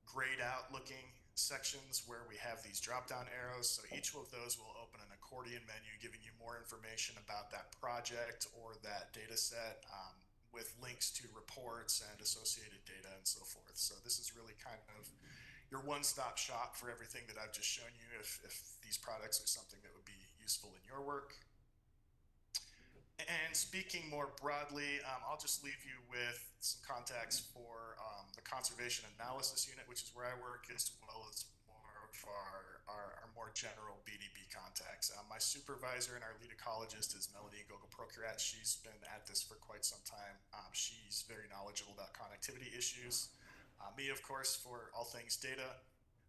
grayed out looking sections where we have these drop down arrows. So each of those will open an accordion menu giving you more information about that project or that data set, with links to reports and associated data and so forth. So this is really kind of your one-stop shop for everything that I've just shown you if these products are something that would be useful in your work. And speaking more broadly, I'll just leave you with some contacts for the Conservation Analysis Unit, which is where I work, as well as more of our more general BDB contacts. My supervisor and our lead ecologist is Melanie Gogol-Prokurat. She's been at this for quite some time. She's very knowledgeable about connectivity issues. Me, of course, for all things data.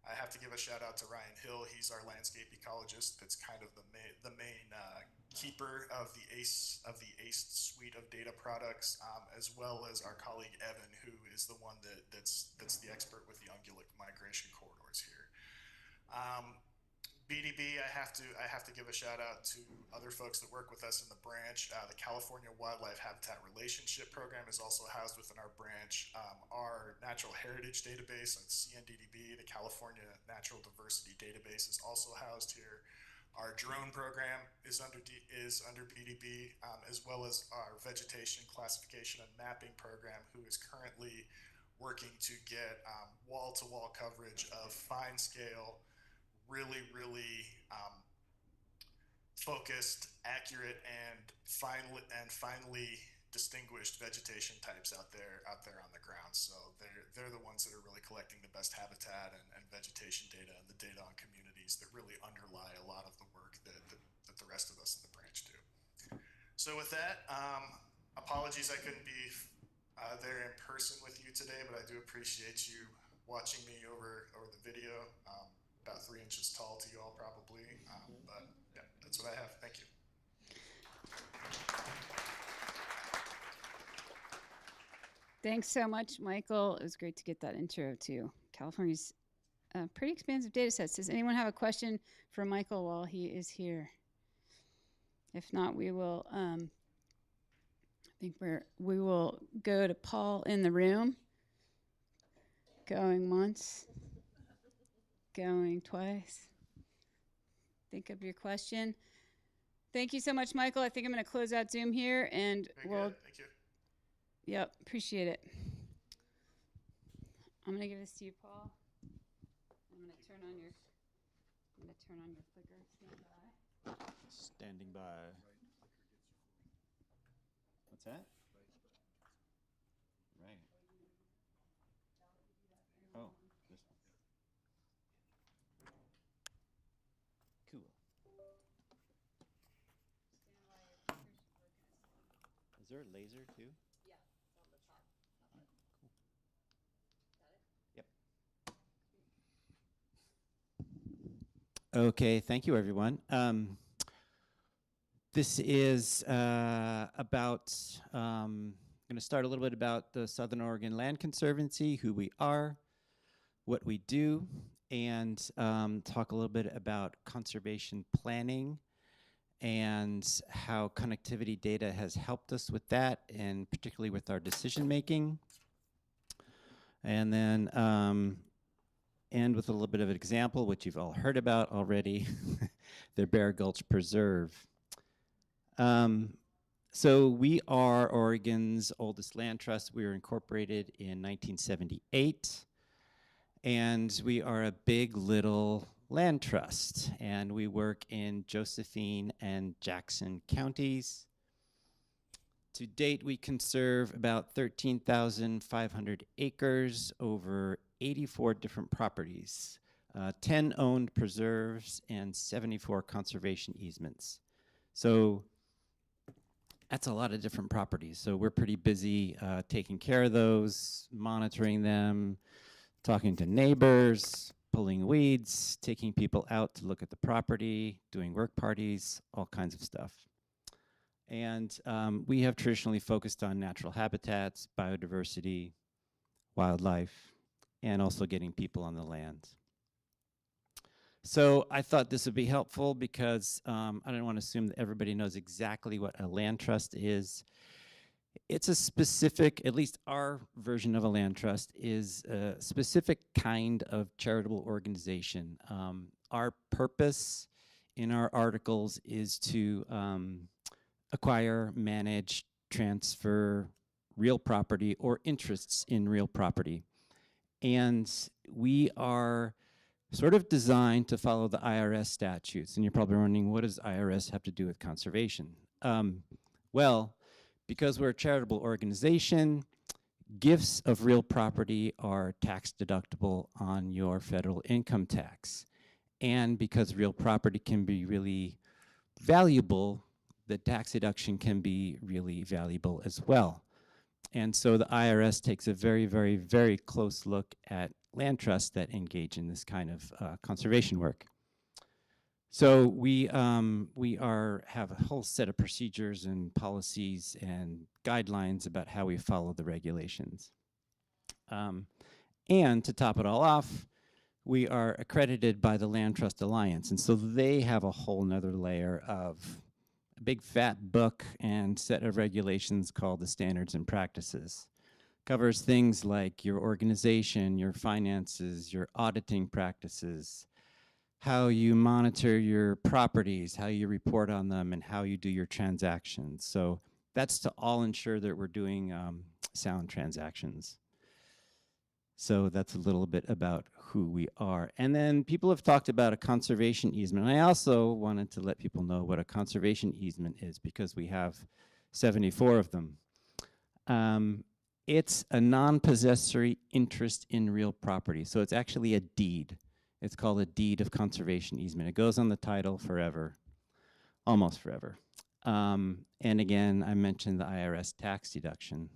I have to give a shout out to Ryan Hill. He's our landscape ecologist. That's kind of the main keeper of the ACE suite of data products, as well as our colleague Evan, who is the one that's the expert with the ungulate migration corridors here. BDB, I have to give a shout out to other folks that work with us in the branch. The California Wildlife Habitat Relationship Program is also housed within our branch. Our Natural Heritage Database, CNDDB, the California Natural Diversity Database, is also housed here. Our drone program is under BDB, as well as our vegetation classification and mapping program, who is currently working to get wall-to-wall coverage of fine-scale, really focused, accurate, and finely distinguished vegetation types out there on the ground. So they're the ones that are really collecting the best habitat and vegetation data and the data on communities that really underlie a lot of the work that the rest of us in the branch do. So with that, apologies I couldn't be there in person with you today, but I do appreciate you watching me over the video. about 3 inches tall to you all probably. But yeah, that's what I have. Thank you. Thanks so much, Michael. It was great to get that intro to California's pretty expansive data sets. Does anyone have a question for Michael while he is here? If not, we will. I think we will go to Paul in the room. Going once, going twice. Think of your question. Thank you so much, Michael. I think I'm going to close out Zoom here, and we'll. Thank you. Yep, appreciate it. I'm going to give this to you, Paul. I'm going to turn on your flicker. Stand by. Standing by. What's that? Right. Oh, this one. Cool. Is there a laser too? Yeah, it's on the top. All right, cool. Got it? Yep. Okay, thank you, everyone. This is about, I'm going to start a little bit about the Southern Oregon Land Conservancy, who we are, what we do, and talk a little bit about conservation planning and how connectivity data has helped us with that, and particularly with our decision making. And then end with a little bit of an example, which you've all heard about already, the Bear Gulch Preserve. So we are Oregon's oldest land trust. We were incorporated in 1978, and we are a big little land trust, and we work in Josephine and Jackson counties. To date, we conserve about 13,500 acres over 84 different properties, 10 owned preserves, and 74 conservation easements. So that's a lot of different properties. So we're pretty busy taking care of those, monitoring them, talking to neighbors, pulling weeds, taking people out to look at the property, doing work parties, all kinds of stuff. And we have traditionally focused on natural habitats, biodiversity, wildlife, and also getting people on the land. So I thought this would be helpful because I don't want to assume that everybody knows exactly what a land trust is. It's a specific, at least our version of a land trust is a specific kind of charitable organization. Our purpose in our articles is to acquire, manage, transfer real property or interests in real property. And we are sort of designed to follow the IRS statutes. And you're probably wondering, what does IRS have to do with conservation? Well, because we're a charitable organization, gifts of real property are tax deductible on your federal income tax. And because real property can be really valuable, the tax deduction can be really valuable as well. And so the IRS takes a very, very, very close look at land trusts that engage in this kind of conservation work. So we have a whole set of procedures and policies and guidelines about how we follow the regulations. And to top it all off, we are accredited by the Land Trust Alliance. And so they have a whole nother layer of a big fat book and set of regulations called the Standards and Practices. Covers things like your organization, your finances, your auditing practices, how you monitor your properties, how you report on them, and how you do your transactions. So that's to all ensure that we're doing sound transactions. So that's a little bit about who we are. And then people have talked about a conservation easement. I also wanted to let people know what a conservation easement is because we have 74 of them. It's a non-possessory interest in real property. So it's actually a deed. It's called a deed of conservation easement. It goes on the title forever, almost forever. And again, I mentioned the IRS tax deduction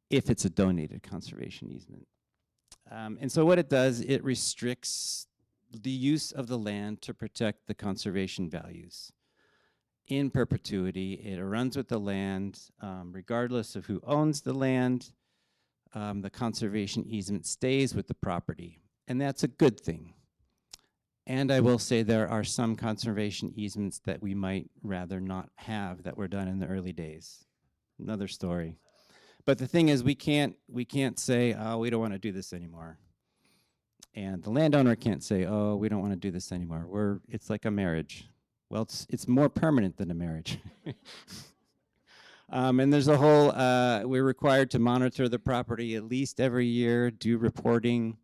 if it's a donated conservation easement. And so what it does, it restricts the use of the land to protect the conservation values. In perpetuity, it runs with the land, regardless of who owns the land. The conservation easement stays with the property, and that's a good thing. And I will say there are some conservation easements that we might rather not have that were done in the early days. Another story. But the thing is, we can't say, oh, we don't want to do this anymore. And the landowner can't say, oh, we don't want to do this anymore. It's like a marriage. Well, it's more permanent than a marriage. And there's a whole, we're required to monitor the property at least every year, do reporting,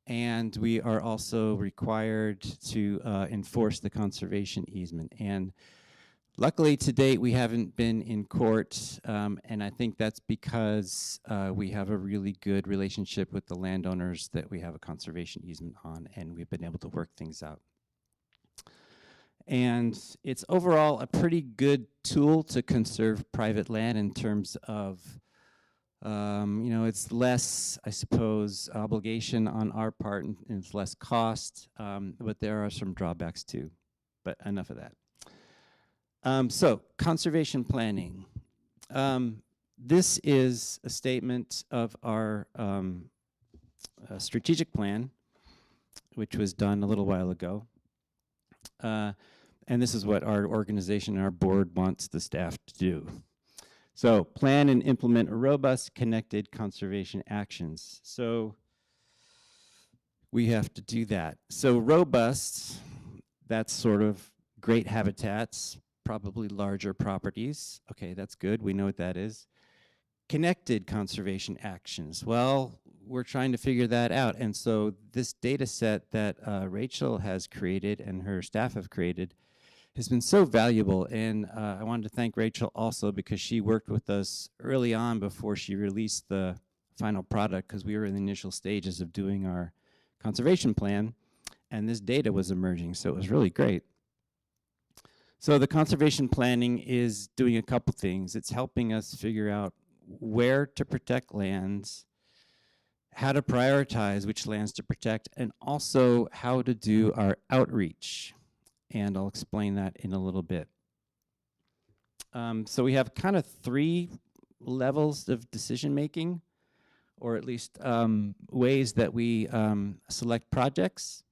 and we are also required to enforce the conservation easement. And luckily to date, we haven't been in court, and I think that's because we have a really good relationship with the landowners that we have a conservation easement on, and we've been able to work things out. And it's overall a pretty good tool to conserve private land in terms of, it's less, I suppose, obligation on our part, and it's less cost, but there are some drawbacks too. But enough of that. So, conservation planning. This is a statement of our strategic plan, which was done a little while ago. And this is what our organization and our board wants the staff to do. So, plan and implement robust, connected conservation actions. So, we have to do that. So, robust, that's sort of great habitats, probably larger properties. Okay, that's good. We know what that is. Connected conservation actions. Well, we're trying to figure that out. And so this data set that Rachel has created and her staff have created has been so valuable. And I wanted to thank Rachel also because she worked with us early on before she released the final product, because we were in the initial stages of doing our conservation plan, and this data was emerging, so it was really great. So the conservation planning is doing a couple things. It's helping us figure out where to protect lands, how to prioritize which lands to protect, and also how to do our outreach. And I'll explain that in a little bit. So we have kind of 3 levels of decision making, or at least ways that we select projects.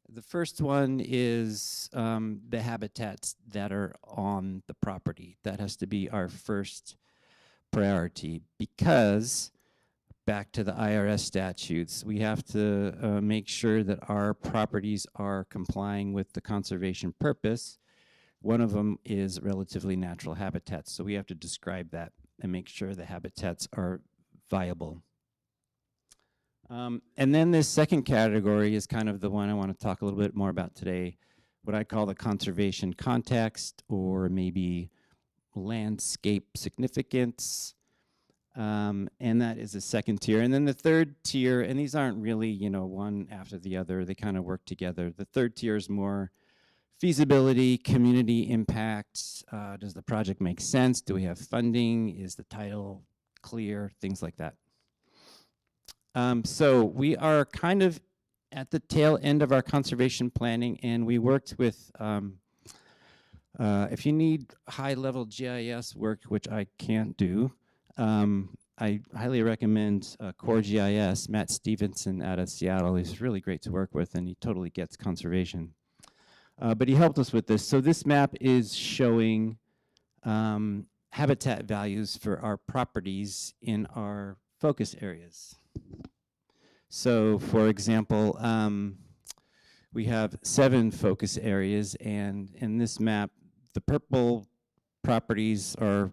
The first one is the habitats that are on the property. That has to be our first priority, because back to the IRS statutes, we have to make sure that our properties are complying with the conservation purpose. One of them is relatively natural habitats, so we have to describe that and make sure the habitats are viable. And then this second category is kind of the one I want to talk a little bit more about today, what I call the conservation context, or maybe landscape significance. And that is the second tier. And then the third tier, and these aren't really, one after the other, they kind of work together. The third tier is more feasibility, community impact. Does the project make sense? Do we have funding? Is the title clear? Things like that. So we are kind of at the tail end of our conservation planning, and we worked with, if you need high-level GIS work, which I can't do, I highly recommend Core GIS. Matt Stevenson out of Seattle. He's really great to work with, and he totally gets conservation. But he helped us with this. So this map is showing habitat values for our properties in our focus areas. So, for example, we have 7 focus areas, and in this map, the purple properties are,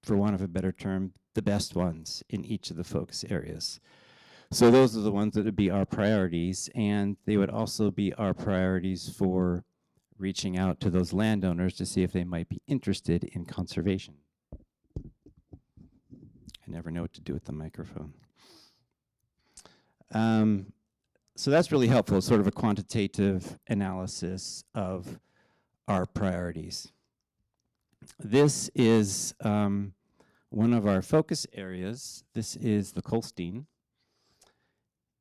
for want of a better term, the best ones in each of the focus areas. So those are the ones that would be our priorities, and they would also be our priorities for reaching out to those landowners to see if they might be interested in conservation. I never know what to do with the microphone. So that's really helpful, sort of a quantitative analysis of our priorities. This is one of our focus areas. This is the Colstein.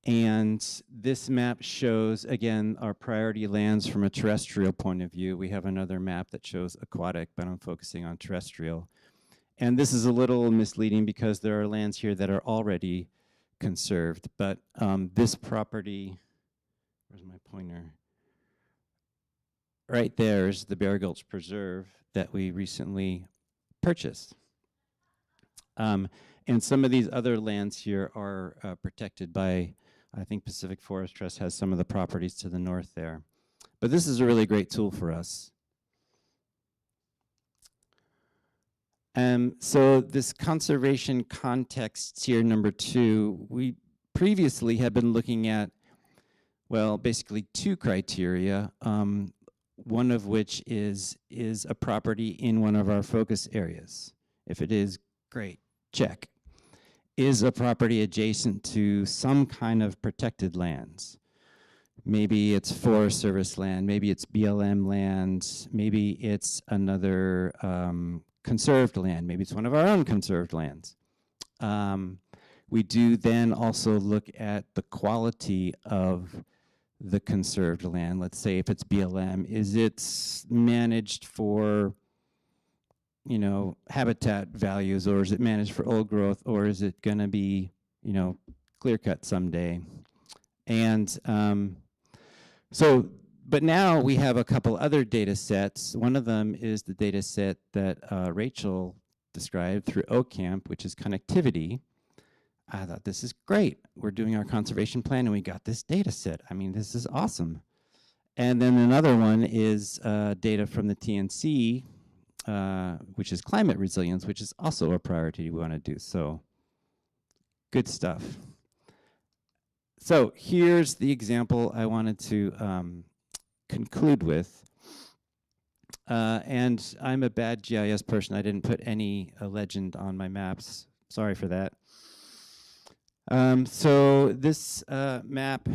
And this map shows, again, our priority lands from a terrestrial point of view. We have another map that shows aquatic, but I'm focusing on terrestrial. And this is a little misleading because there are lands here that are already conserved. But this property, where's my pointer? Right there is the Bear Gulch Preserve that we recently purchased. And some of these other lands here are protected by, I think Pacific Forest Trust has some of the properties to the north there. But this is a really great tool for us. So this conservation context tier number 2, we previously had been looking at, well, basically 2 criteria, one of which is a property in one of our focus areas. If it is, great, check. Is a property adjacent to some kind of protected lands? Maybe it's Forest Service land, maybe it's BLM land, maybe it's another conserved land, maybe it's one of our own conserved lands. We do then also look at the quality of the conserved land. Let's say if it's BLM, is it managed for, you know, habitat values, or is it managed for old growth, or is it going to be, you know, clear cut someday? And but now we have a couple other data sets. One of them is the data set that Rachel described through OCamp, which is connectivity. I thought, this is great. We're doing our conservation plan and we got this data set. I mean, this is awesome. And then another one is data from the TNC, which is climate resilience, which is also a priority we want to do. So good stuff. So here's the example I wanted to conclude with. And I'm a bad GIS person. I didn't put any legend on my maps. Sorry for that. So this map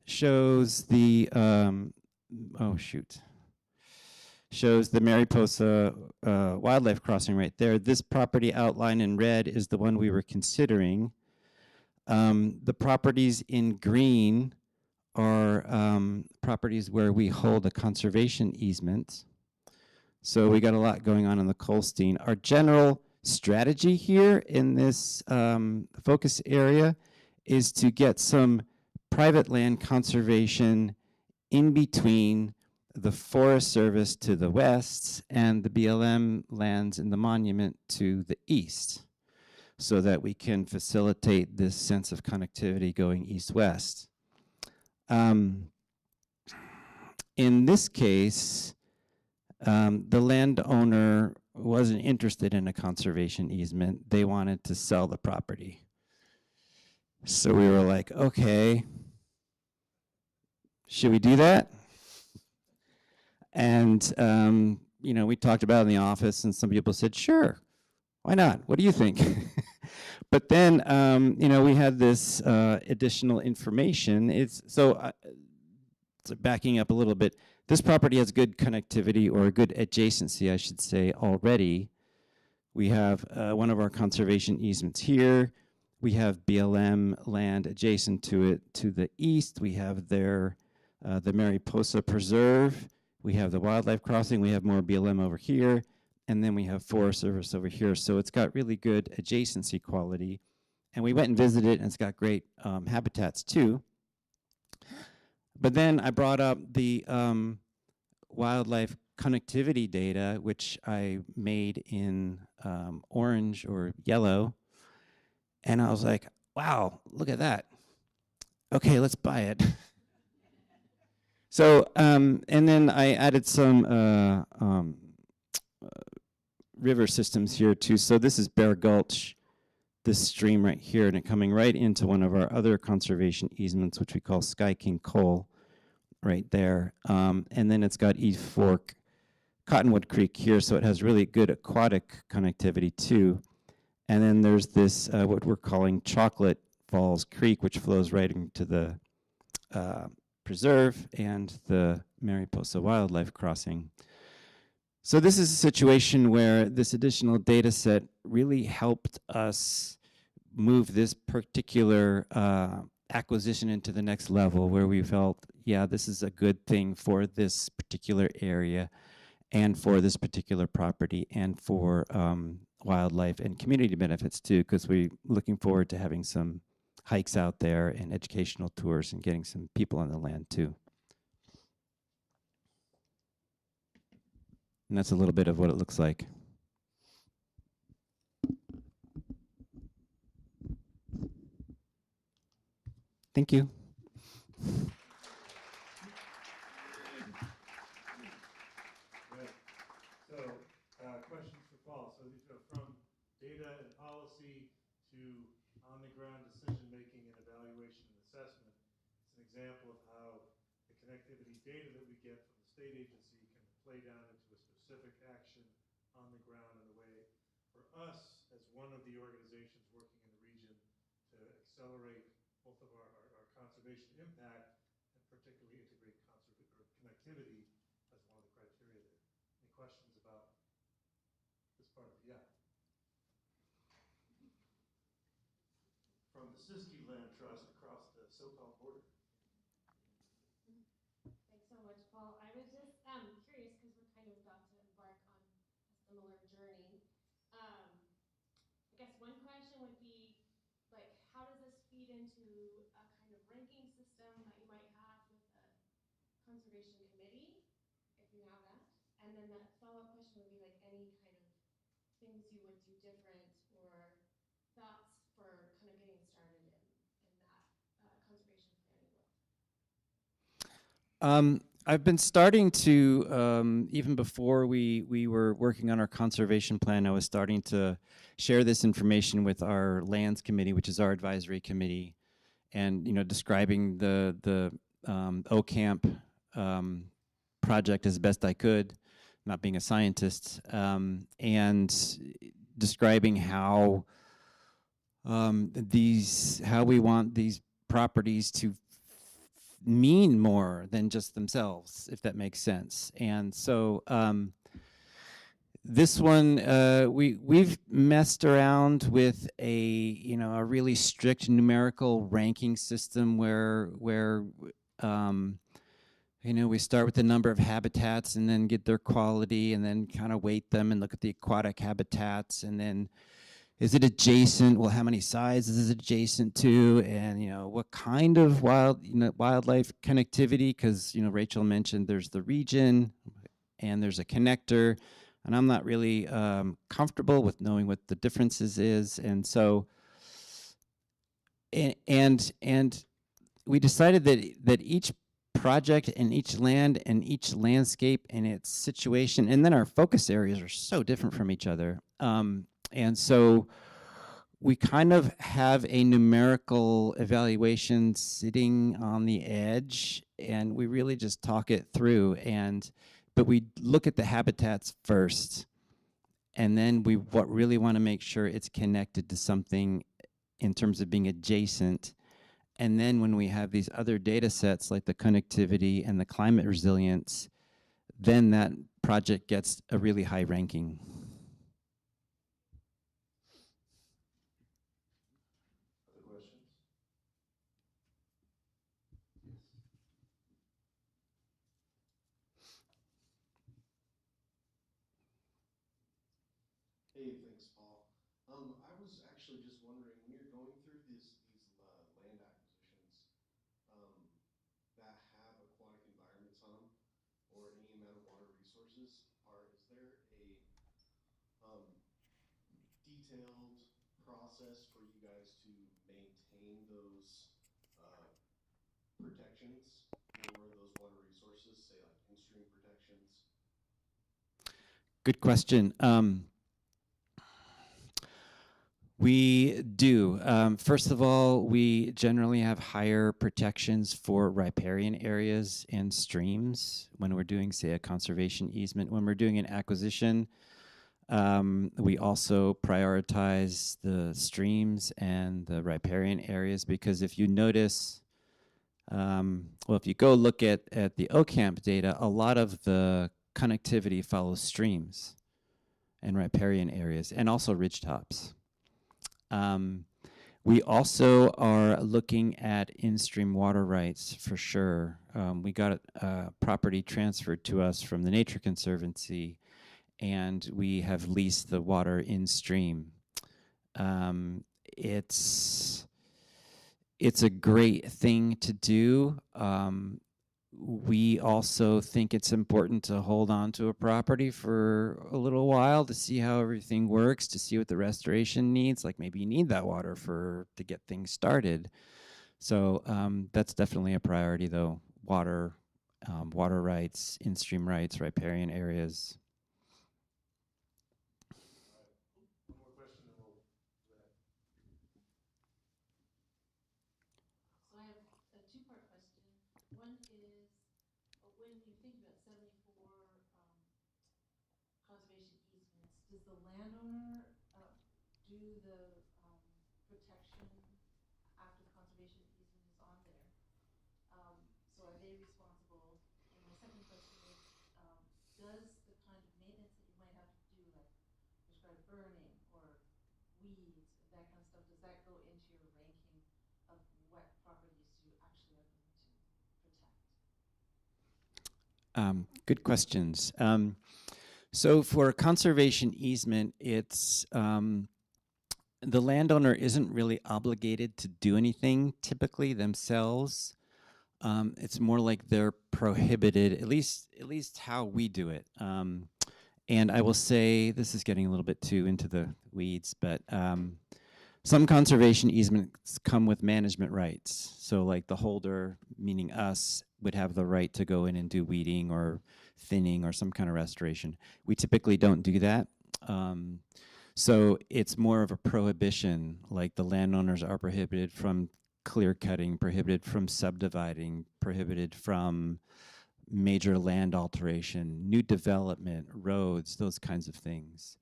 shows the, shows the Mariposa wildlife crossing right there. This property outlined in red is the one we were considering. The properties in green are properties where we hold a conservation easement. So we got a lot going on in the Colstein. Our general strategy here in this focus area is to get some private land conservation in between the Forest Service to the west and the BLM lands in the monument to the east, so that we can facilitate this sense of connectivity going east-west. In this case, the landowner wasn't interested in a conservation easement. They wanted to sell the property. So we were like, okay, should we do that? And you know, we talked about it in the office, and some people said, sure, why not? What do you think? But then, you know, we had this additional information. So backing up a little bit, this property has good connectivity, or good adjacency, I should say, already. We have one of our conservation easements here. We have BLM land adjacent to it to the east. We have there the Mariposa Preserve. We have the wildlife crossing. We have more BLM over here. And then we have Forest Service over here. So it's got really good adjacency quality. And we went and visited, and it's got great habitats too. But then I brought up the wildlife connectivity data, which I made in orange or yellow. And I was like, wow, look at that. Okay, let's buy it. So, and then I added some river systems here too. So this is Bear Gulch, this stream right here, and it coming right into one of our other conservation easements, which we call Sky King Coal, right there. And then it's got East Fork, Cottonwood Creek here, so it has really good aquatic connectivity too. And then there's this, what we're calling Chocolate Falls Creek, which flows right into the preserve and the Mariposa Wildlife Crossing. So this is a situation where this additional data set really helped us move this particular acquisition into the next level where we felt, yeah, this is a good thing for this particular area and for this particular property and for wildlife and community benefits too, because we're looking forward to having some hikes out there and educational tours and getting some people on the land too. And that's a little bit of what it looks like. Thank you. Right. So, questions for Paul. So, from data and policy to on-the-ground decision-making and evaluation and assessment, it's an example of how the connectivity data that we get from the state agency can play down into a specific action on the ground in a way for us as one of the organizations working in the region to accelerate both of our conservation impact and particularly integrate connectivity as one of the criteria there. Any questions about this part of it? Yeah. From the Siskiyou Land Trust across the so-called border. Thanks so much, Paul. I was just curious because we're kind of about to embark on a similar journey. I guess one question would be, like, how does this feed into a kind of ranking system that you might have with a conservation committee, if you have that? And then the follow-up question would be like any kind of things you would do different or thoughts for kind of getting started in that conservation planning world. I've been starting to, even before we were working on our conservation plan, I was starting to share this information with our lands committee, which is our advisory committee, and describing the OCamp project as best I could, not being a scientist, and describing how how we want these properties to mean more than just themselves, if that makes sense. And so this one, we've messed around with a really strict numerical ranking system where we start with the number of habitats and then get their quality and then kind of weight them and look at the aquatic habitats, and then is it adjacent? Well, how many sizes is it adjacent to? And what kind of wildlife connectivity? Because Rachel mentioned there's the region and there's a connector, and I'm not really comfortable with knowing what the differences is. And so, and we decided that each project and each land and each landscape and its situation, and then our focus areas are so different from each other. And so we kind of have a numerical evaluation sitting on the edge, and we really just talk it through. But we look at the habitats first, and then we really want to make sure it's connected to something in terms of being adjacent. And then when we have these other data sets like the connectivity and the climate resilience, then that project gets a really high ranking. Hey, thanks, Paul. I was actually just wondering, when you're going through these land acquisitions that have aquatic environments on them or any amount of water resources, is there a detailed process for you guys to maintain those protections for those water resources, say like in-stream protections? Good question. We do. First of all, we generally have higher protections for riparian areas and streams when we're doing, say, a conservation easement. When we're doing an acquisition, we also prioritize the streams and the riparian areas, because if you notice, if you go look at the OCamp data, a lot of the connectivity follows streams and riparian areas and also ridgetops. We also are looking at in-stream water rights for sure. We got property transferred to us from the Nature Conservancy, and we have leased the water in-stream. It's a great thing to do. We also think it's important to hold on to a property for a little while to see how everything works, to see what the restoration needs. Like maybe you need that water to get things started. So that's definitely a priority though. Water rights, in-stream rights, riparian areas. So I have a two-part question. One is, when you think about 74 conservation easements, does the landowner do the protection after the conservation easement is on there? So are they responsible? And my second question is, does the kind of maintenance that you might have to do, like prescribed burning or weeds, that kind of stuff, does that go into your ranking of what properties you actually are going to protect? Good questions. So for a conservation easement, it's the landowner isn't really obligated to do anything typically themselves. It's more like they're prohibited, at least how we do it. And I will say, this is getting a little bit too into the weeds, but some conservation easements come with management rights. So like the holder, meaning us, would have the right to go in and do weeding or thinning or some kind of restoration. We typically don't do that. So it's more of a prohibition, like the landowners are prohibited from clear cutting, prohibited from subdividing, prohibited from major land alteration, new development, roads, those kinds of things.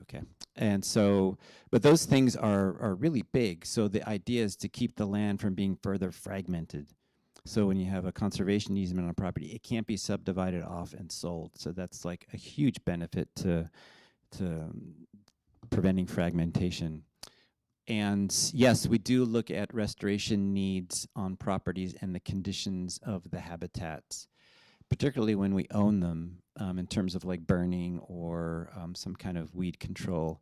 Okay. And so, but those things are really big. So the idea is to keep the land from being further fragmented. So when you have a conservation easement on a property, it can't be subdivided off and sold. So that's like a huge benefit to preventing fragmentation. And yes, we do look at restoration needs on properties and the conditions of the habitats, particularly when we own them, in terms of like burning or some kind of weed control.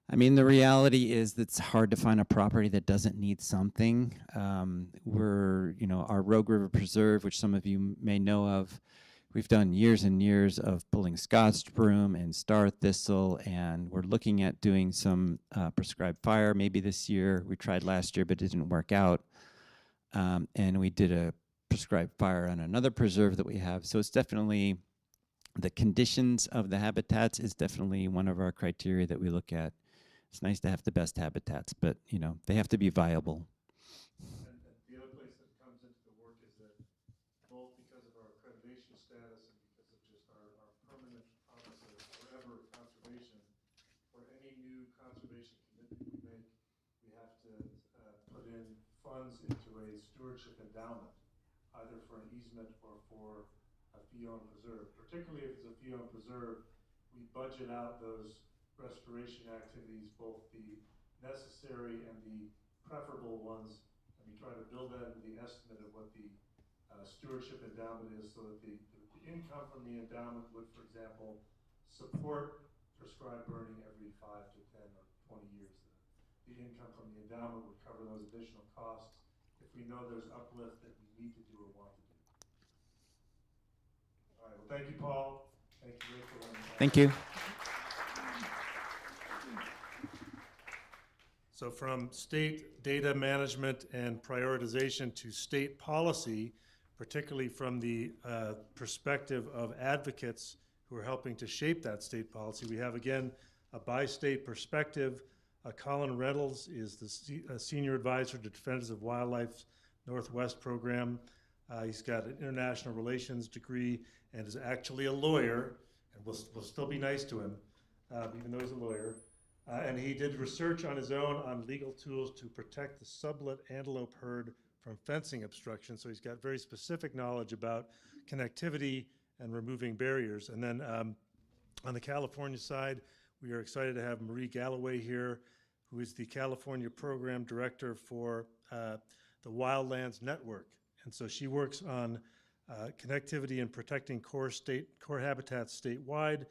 I mean, the reality is that it's hard to find a property that doesn't need something. Our Rogue River Preserve, which some of you may know of, we've done years and years of pulling Scotch broom and star thistle, and we're looking at doing some prescribed fire maybe this year. We tried last year, but it didn't work out. And we did a prescribed fire on another preserve that we have. So it's definitely, the conditions of the habitats is definitely one of our criteria that we look at. It's nice to have the best habitats, but they have to be viable. And the other place that comes into the work is that both because of our accreditation status and because of just our permanent promise of forever conservation, for any new conservation commitment we make, we have to put in funds into a stewardship endowment, either for an easement or for a fee-owned preserve. Particularly if it's a fee-owned preserve, we budget out those restoration activities, both the necessary and the preferable ones, and we try to build that into the estimate of what the stewardship endowment is, so that the income from the endowment would, for example, support prescribed burning every 5 to 10 or 20 years. The income from the endowment would cover those additional costs if we know there's uplift that we need to do or want to do. All right, well, thank you, Paul. Thank you, Rachel. Thank you. So from state data management and prioritization to state policy, particularly from the perspective of advocates who are helping to shape that state policy, we have, again, a bi-state perspective. Colin Reynolds is the senior advisor to Defenders of Wildlife's Northwest program. He's got an international relations degree and is actually a lawyer, and we'll still be nice to him, even though he's a lawyer. And he did research on his own on legal tools to protect the sublet antelope herd from fencing obstruction. So he's got very specific knowledge about connectivity and removing barriers. And then on the California side, We are excited to have Marie Galloway here, who is the California Program Director for the Wildlands Network. And so she works on connectivity and protecting core habitats statewide.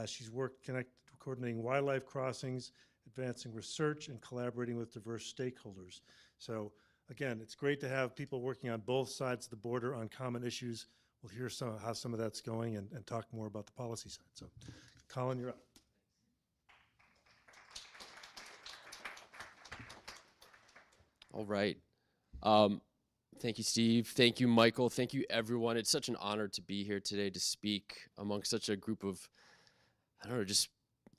She's worked coordinating wildlife crossings, advancing research, and collaborating with diverse stakeholders. So again, it's great to have people working on both sides of the border on common issues. We'll hear how some of that's going and talk more about the policy side. So Colin, you're up. All right. Thank you, Steve. Thank you, Michael. Thank you, everyone. It's such an honor to be here today to speak among such a group of, I don't know, just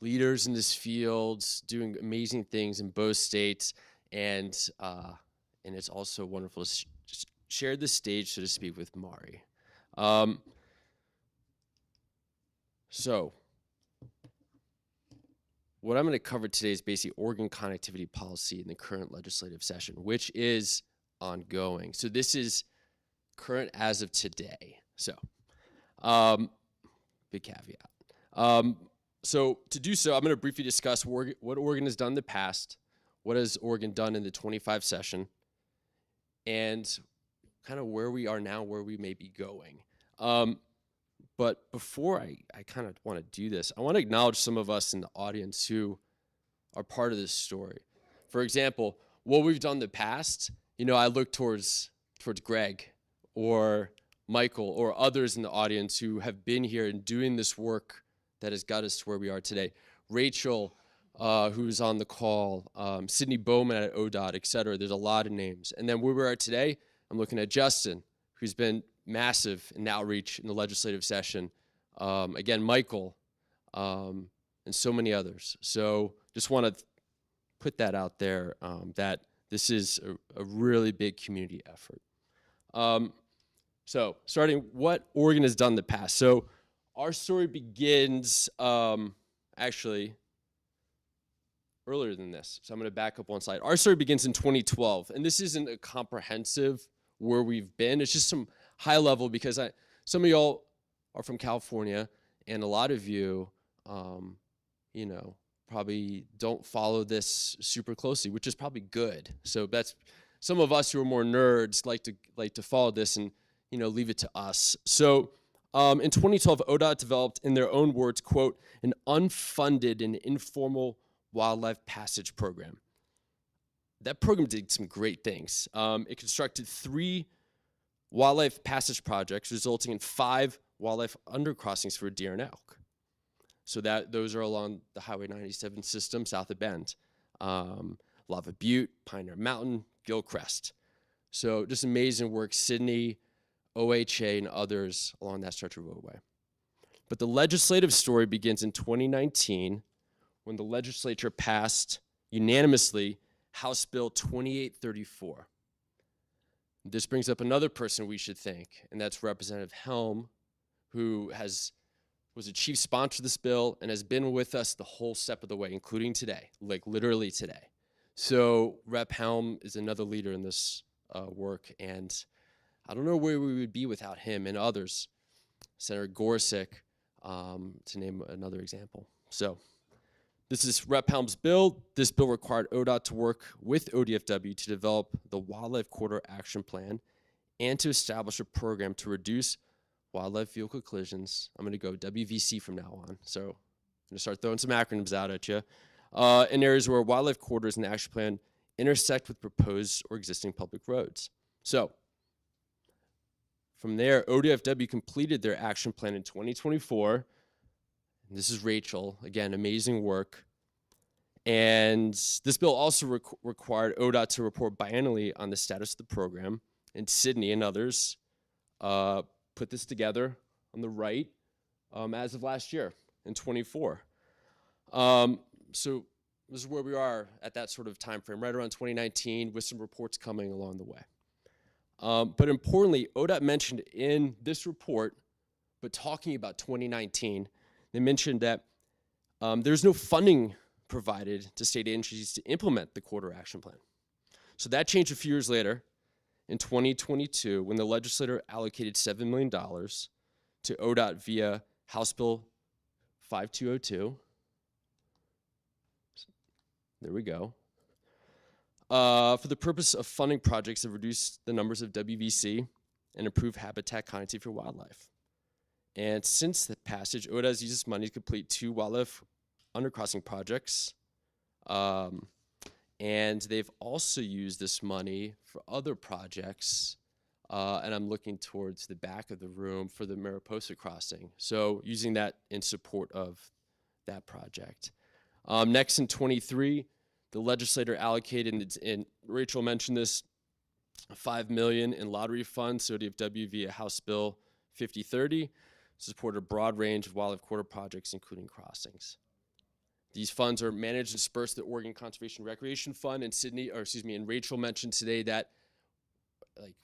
leaders in this field doing amazing things in both states. And it's also wonderful to share the stage, so to speak, with Mari. So what I'm going to cover today is basically Oregon connectivity policy in the current legislative session, which is ongoing. So this is current as of today. So big caveat. So to do so, I'm going to briefly discuss what Oregon has done in the past, what has Oregon done in the 25 session, and kind of where we are now, where we may be going. But before I kind of want to do this, I want to acknowledge some of us in the audience who are part of this story. For example, what we've done in the past, you know, I look towards Greg or Michael or others in the audience who have been here and doing this work that has got us to where we are today. Rachel, who's on the call, Sydney Bowman at ODOT, et cetera. There's a lot of names. And then where we are today, I'm looking at Justin, who's been massive in outreach in the legislative session. Again, Michael, and so many others. So just want to put that out there, that this is a really big community effort. So starting what Oregon has done in the past. So our story begins actually earlier than this. So I'm going to back up one slide. Our story begins in 2012, and this isn't a comprehensive where we've been. It's just some high level, because some of y'all are from California, and a lot of you, you know, probably don't follow this super closely, which is probably good. So that's some of us who are more nerds like to follow this and, you know, leave it to us. So in 2012, ODOT developed, in their own words, quote, an unfunded and informal wildlife passage program. That program did some great things. It constructed 3 wildlife passage projects, resulting in 5 wildlife undercrossings for deer and elk. So those are along the Highway 97 system south of Bend. Lava Butte, Pioneer Mountain, Gilcrest. So just amazing work, Sydney, OHA, and others along that stretch of roadway. But the legislative story begins in 2019 when the legislature passed unanimously House Bill 2834. This brings up another person we should thank, and that's Representative Helm, who was a chief sponsor of this bill and has been with us the whole step of the way, including today, like literally today. So Rep. Helm is another leader in this work, and I don't know where we would be without him and others. Senator Gorsuch, to name another example. So this is Rep. Helm's bill. This bill required ODOT to work with ODFW to develop the Wildlife Corridor Action Plan and to establish a program to reduce wildlife vehicle collisions. I'm going to go WVC from now on. So I'm going to start throwing some acronyms out at you. In areas where wildlife corridors and action plan intersect with proposed or existing public roads. So from there, ODFW completed their action plan in 2024. And this is Rachel, again, amazing work. And this bill also required ODOT to report biannually on the status of the program. And Sydney and others put this together on the right as of last year in 24. So this is where we are at that sort of time frame, right around 2019, with some reports coming along the way. But importantly, ODOT mentioned in this report, but talking about 2019, they mentioned that there's no funding provided to state agencies to implement the Corridor Action Plan. So that changed a few years later in 2022 when the legislature allocated $7 million to ODOT via House Bill 5202. There we go. For the purpose of funding projects that reduce the numbers of WVC and improve habitat connectivity for wildlife. And since the passage, ODOT has used this money to complete 2 wildlife undercrossing projects. And they've also used this money for other projects. And I'm looking towards the back of the room for the Mariposa crossing. So using that in support of that project. Next in 23, the legislator allocated, and Rachel mentioned this, $5 million in lottery funds, so ODFW via House Bill 5030, to support a broad range of wildlife corridor projects, including crossings. These funds are managed and dispersed to the Oregon Conservation Recreation Fund, and Rachel mentioned today that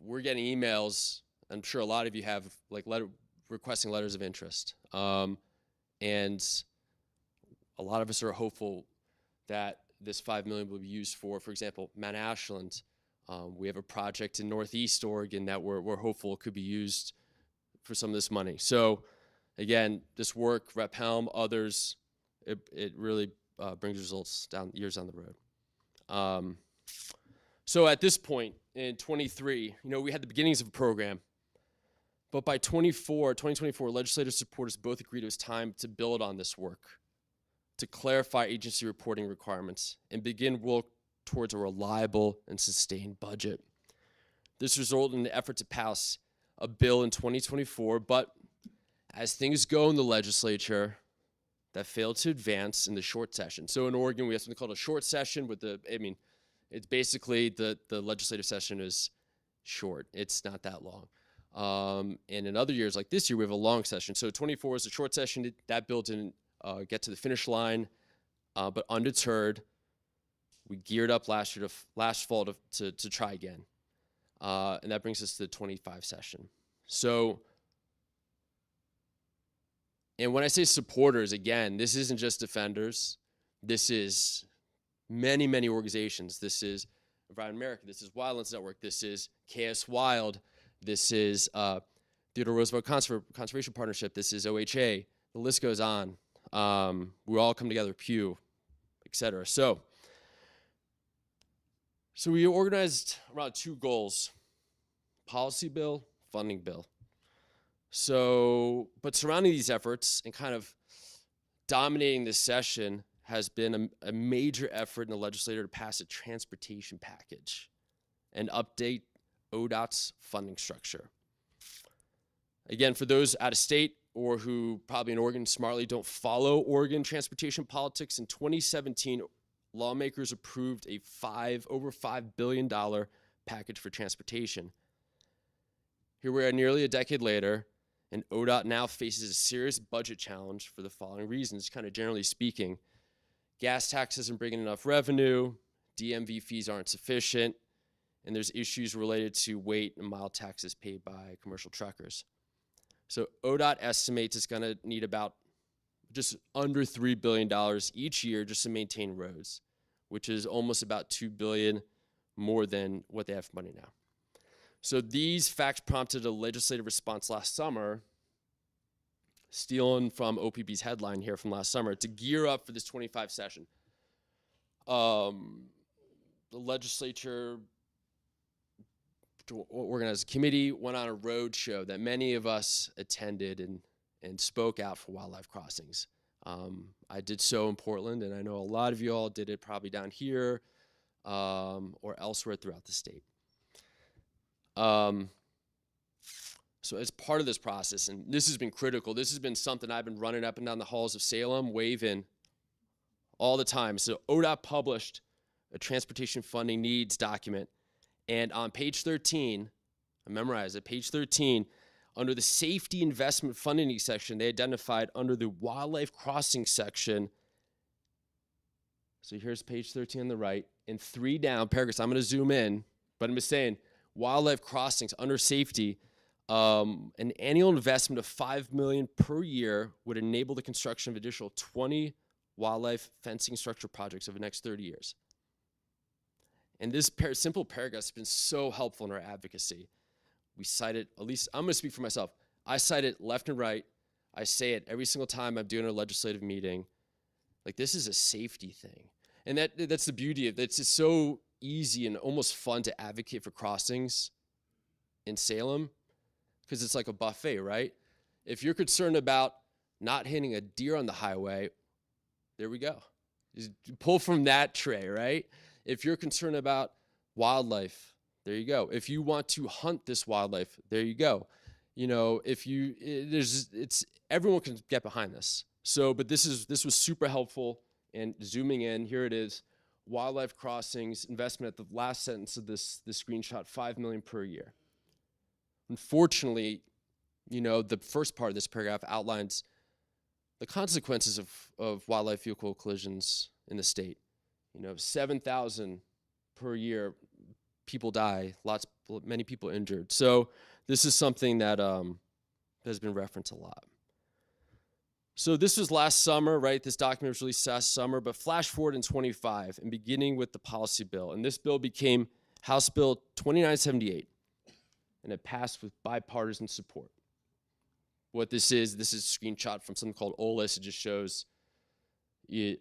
we're getting emails, I'm sure a lot of you have, requesting letters of interest. And a lot of us are hopeful that this $5 million will be used for example, Mount Ashland. We have a project in Northeast Oregon that we're hopeful could be used for some of this money. So again, this work, Rep. Helm, others, it really brings results years down the road. So at this point in 23, we had the beginnings of a program, but by 2024, legislative supporters both agreed it was time to build on this work, to clarify agency reporting requirements, and begin work towards a reliable and sustained budget. This resulted in the effort to pass a bill in 2024, but as things go in the legislature, that failed to advance in the short session. So in Oregon, we have something called a short session it's basically the legislative session is short. It's not that long. And in other years, like this year, we have a long session. So 24 is a short session. That bill didn't get to the finish line, but undeterred, we geared up last fall to try again. And that brings us to the 25 session. So, and when I say supporters, again, this isn't just defenders. This is many, many organizations. This is Environment America. This is Wildlands Network. This is KS Wild. This is Theodore Roosevelt Conservation Partnership. This is OHA. The list goes on. We all come together, Pew, etc. So we organized around 2 goals: policy bill, funding bill. So, but surrounding these efforts and kind of dominating this session has been a major effort in the legislature to pass a transportation package and update ODOT's funding structure. Again, for those out of state or who probably in Oregon smartly don't follow Oregon transportation politics, in 2017, lawmakers approved a over $5 billion package for transportation. Here we are nearly a decade later, and ODOT now faces a serious budget challenge for the following reasons, kind of generally speaking. Gas tax isn't bringing enough revenue, DMV fees aren't sufficient, and there's issues related to weight and mile taxes paid by commercial truckers. So ODOT estimates it's gonna need about just under $3 billion each year just to maintain roads, which is almost about $2 billion more than what they have for money now. So these facts prompted a legislative response last summer, stealing from OPB's headline here from last summer, to gear up for this 25 session. The legislature organized a committee, went on a road show that many of us attended and spoke out for wildlife crossings. I did so in Portland, and I know a lot of you all did it probably down here or elsewhere throughout the state. So as part of this process, and this has been critical, this has been something I've been running up and down the halls of Salem, waving all the time. So ODOT published a transportation funding needs document, and on page 13, I memorized it, page 13, under the safety investment funding section, they identified under the wildlife crossing section, so here's page 13 on the right, and 3 down, paragraphs, I'm gonna zoom in, but I'm just saying, wildlife crossings under safety, an annual investment of $5 million per year would enable the construction of additional 20 wildlife fencing structure projects over the next 30 years. And this simple paragraph has been so helpful in our advocacy. We cite it, at least I'm gonna speak for myself. I cite it left and right. I say it every single time I'm doing a legislative meeting. Like, this is a safety thing. And that's the beauty of it. It's just so easy and almost fun to advocate for crossings in Salem because it's like a buffet, right? If you're concerned about not hitting a deer on the highway, there we go. Just pull from that tray, right? If you're concerned about wildlife, there you go. If you want to hunt this wildlife, there you go. You know, everyone can get behind this. So, but this was super helpful. And zooming in, here it is, wildlife crossings, investment at the last sentence of this screenshot, $5 million per year. Unfortunately, you know, the first part of this paragraph outlines the consequences of wildlife vehicle collisions in the state. You know, 7,000 per year, people die, many people injured. So this is something that has been referenced a lot. So this was last summer, right? This document was released last summer, but flash forward in 25 and beginning with the policy bill. And this bill became House Bill 2978, and it passed with bipartisan support. What this is a screenshot from something called OLIS. It just shows the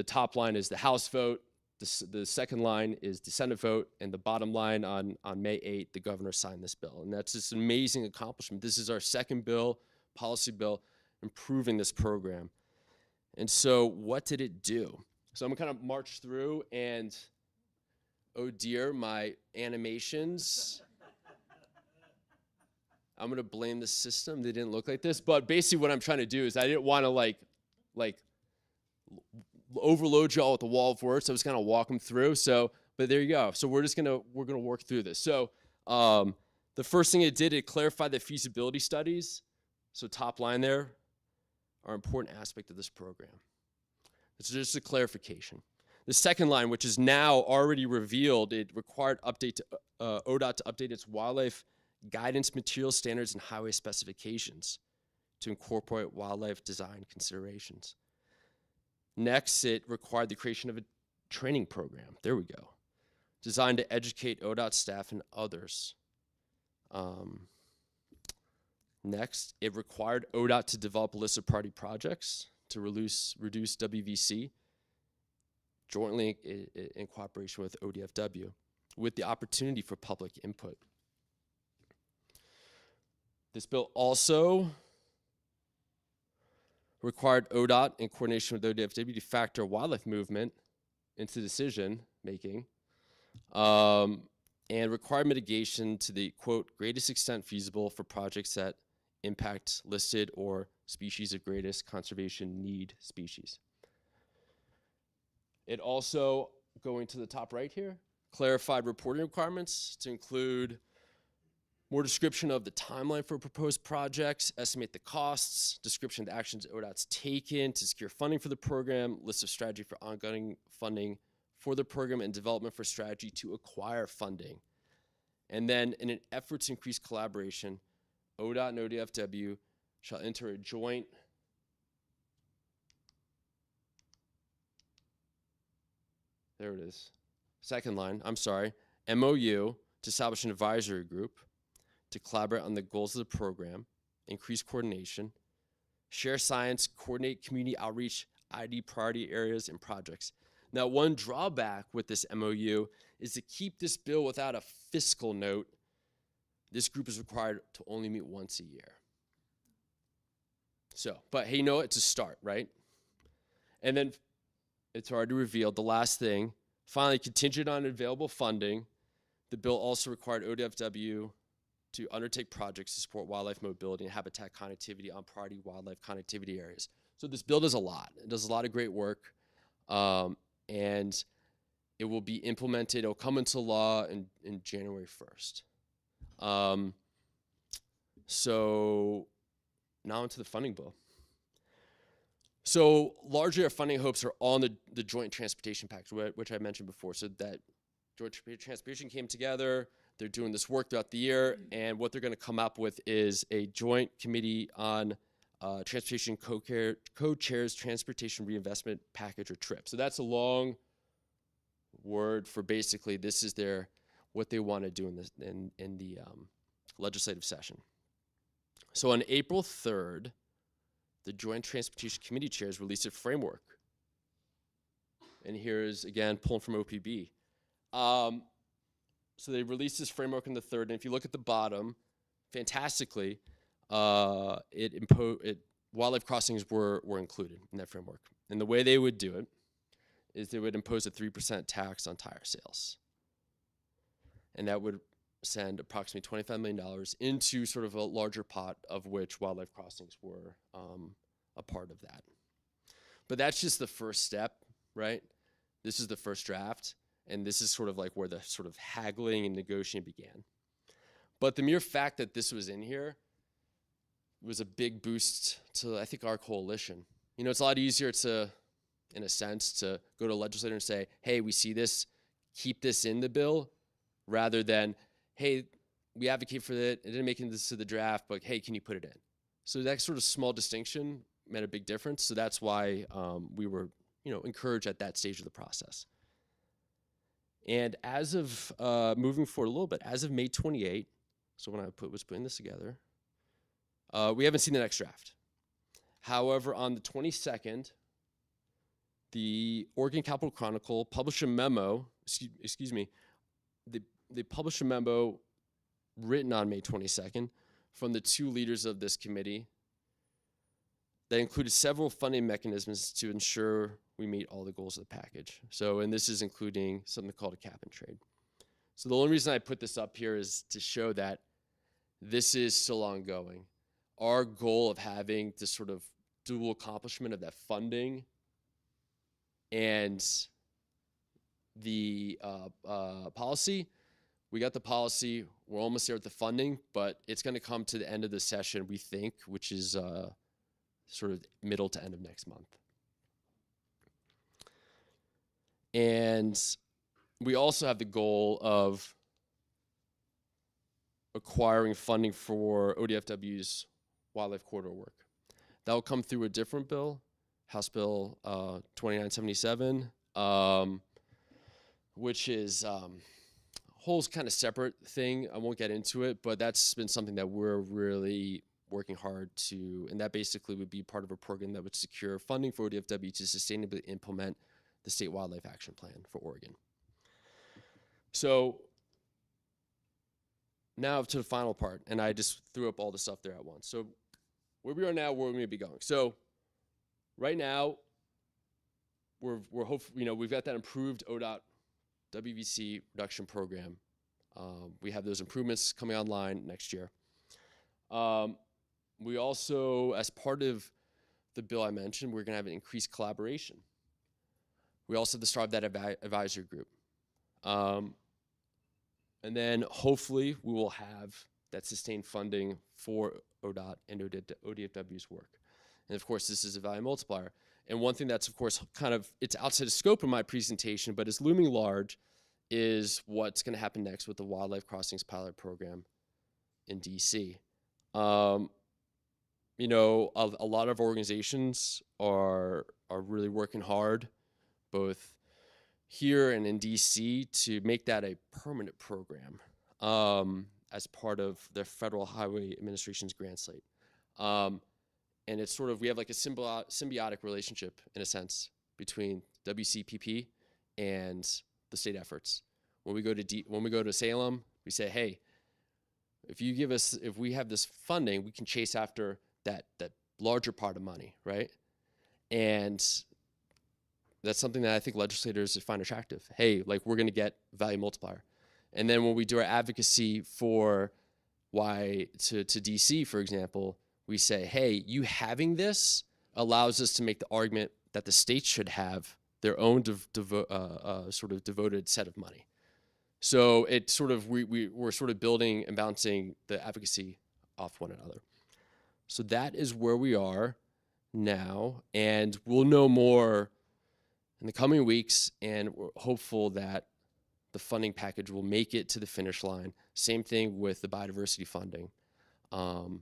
top line is the House vote, the second line is the Senate vote, and the bottom line on May 8th, the governor signed this bill. And that's just an amazing accomplishment. This is our second bill, policy bill, improving this program. And so what did it do? So I'm gonna kind of march through and, oh dear, my animations. I'm gonna blame the system. They didn't look like this, but basically what I'm trying to do is I didn't wanna like overload y'all with the wall of words. So I was gonna walk them through. So, but there you go. So we're gonna work through this. So the first thing it did, it clarified the feasibility studies. So top line there are an important aspect of this program. It's just a clarification. The second line, which is now already revealed, it required ODOT to update its wildlife guidance material standards and highway specifications to incorporate wildlife design considerations. Next, it required the creation of a training program. There we go. Designed to educate ODOT staff and others. Next, it required ODOT to develop a list of priority projects to reduce WVC jointly in cooperation with ODFW, with the opportunity for public input. This bill also required ODOT in coordination with ODFW to factor wildlife movement into decision making, and required mitigation to the, quote, greatest extent feasible for projects that impact listed or species of greatest conservation need species. It also, going to the top right here, clarified reporting requirements to include more description of the timeline for proposed projects, estimate the costs, description of the actions ODOT's taken to secure funding for the program, list of strategy for ongoing funding for the program, and development for strategy to acquire funding. And then in an effort to increase collaboration, ODOT and ODFW shall enter a joint there it is. Second line, I'm sorry, MOU to establish an advisory group to collaborate on the goals of the program, increase coordination, share science, coordinate community outreach, ID priority areas and projects. Now, one drawback with this MOU is to keep this bill without a fiscal note. This group is required to only meet once a year. So, but hey, you know, it's a start, right? And then it's already revealed the last thing. Finally, contingent on available funding, the bill also required ODFW to undertake projects to support wildlife mobility and habitat connectivity on priority wildlife connectivity areas. So this bill does a lot. It does a lot of great work, and it will be implemented. It'll come into law in January 1st. So now into the funding bill. So largely our funding hopes are on the joint transportation package, which I mentioned before. So that joint transportation came together. They're doing this work throughout the year, and what they're going to come up with is a joint committee on transportation co-chairs transportation reinvestment package or TRIP. So that's a long word for basically this is what they want to do in the legislative session. So on April 3rd, the Joint Transportation Committee chairs released a framework. And here's, again, pulling from OPB. So they released this framework on the 3rd, and if you look at the bottom, fantastically, wildlife crossings were included in that framework. And the way they would do it is they would impose a 3% tax on tire sales. And that would send approximately $25 million into sort of a larger pot, of which wildlife crossings were a part of that. But that's just the first step, right? This is the first draft, and this is sort of like where the sort of haggling and negotiating began. But the mere fact that this was in here was a big boost to, I think, our coalition. You know, it's a lot easier to, in a sense, to go to a legislator and say, hey, we see this, keep this in the bill, rather than, hey, we advocate for it didn't make it into the draft, but hey, can you put it in? So that sort of small distinction made a big difference. So that's why we were, encouraged at that stage of the process. And as of moving forward a little bit, as of May 28, so when I was putting this together, we haven't seen the next draft. However, on the 22nd, the Oregon Capitol Chronicle published a memo, they published a memo written on May 22nd from the 2 leaders of this committee that included several funding mechanisms to ensure we meet all the goals of the package. So, and this is including something called a cap and trade. So the only reason I put this up here is to show that this is still ongoing. Our goal of having this sort of dual accomplishment of that funding and the policy, we got the policy, we're almost there with the funding, but it's gonna come to the end of the session, we think, which is sort of middle to end of next month. And we also have the goal of acquiring funding for ODFW's wildlife corridor work. That will come through a different bill, House Bill 2977, which is a whole kind of separate thing. I won't get into it, but that's been something that we're really working hard to, and that basically would be part of a program that would secure funding for ODFW to sustainably implement the State Wildlife Action Plan for Oregon. So now to the final part, and I just threw up all the stuff there at once. So where we are now, where we're gonna be going. So right now, we're hopefully, we've got that improved ODOT WVC reduction program. We have those improvements coming online next year. We also, as part of the bill I mentioned, we're gonna have an increased collaboration. We also have to start that advisory group. And then hopefully we will have that sustained funding for ODOT and ODFW's work. And of course, this is a value multiplier. And one thing that's, of course, it's outside of scope of my presentation, but is looming large, is what's gonna happen next with the Wildlife Crossings Pilot Program in DC. A lot of organizations are really working hard, both here and in DC, to make that a permanent program as part of the Federal Highway Administration's grant slate. And it's sort of, we have like a symbiotic relationship, in a sense, between WCPP and the state efforts. When we go to Salem, we say, hey, if we have this funding, we can chase after that larger part of money, right? And that's something that I think legislators find attractive. Hey, like, we're gonna get value multiplier. And then when we do our advocacy for to DC, for example, we say, hey, you having this allows us to make the argument that the states should have their own sort of devoted set of money. So it's sort of, we're sort of building and bouncing the advocacy off one another. So that is where we are now, and we'll know more in the coming weeks, and we're hopeful that the funding package will make it to the finish line. Same thing with the biodiversity funding. And,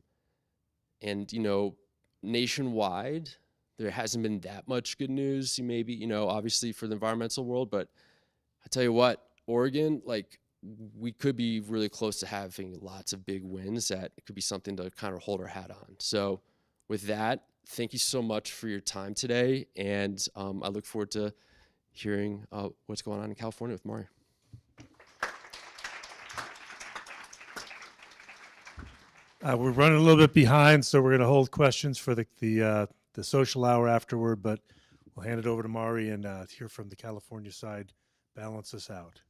nationwide, there hasn't been that much good news, maybe, obviously for the environmental world, but I tell you what, Oregon, like, we could be really close to having lots of big wins that it could be something to kind of hold our hat on. So with that, thank you so much for your time today, and I look forward to hearing what's going on in California with Mari. We're running a little bit behind, so we're going to hold questions for the social hour afterward, but we'll hand it over to Mari and hear from the California side, balance us out.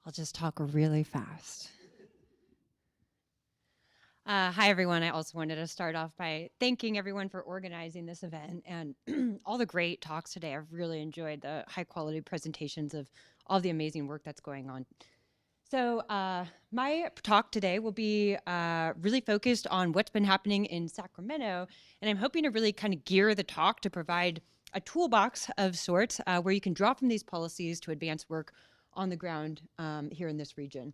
I'll just talk really fast. Hi, everyone. I also wanted to start off by thanking everyone for organizing this event and all the great talks today. I've really enjoyed the high-quality presentations of all the amazing work that's going on. So my talk today will be really focused on what's been happening in Sacramento, and I'm hoping to really kind of gear the talk to provide a toolbox of sorts where you can draw from these policies to advance work on the ground here in this region.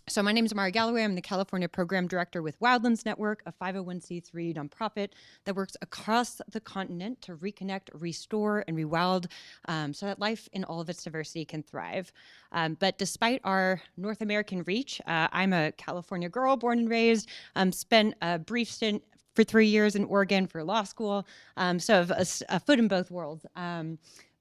So my name is Mari Galloway. I'm the California Program Director with Wildlands Network, a 501c3 nonprofit that works across the continent to reconnect, restore, and rewild so that life in all of its diversity can thrive. But despite our North American reach, I'm a California girl, born and raised, spent a brief stint for 3 years in Oregon for law school, so I have a foot in both worlds.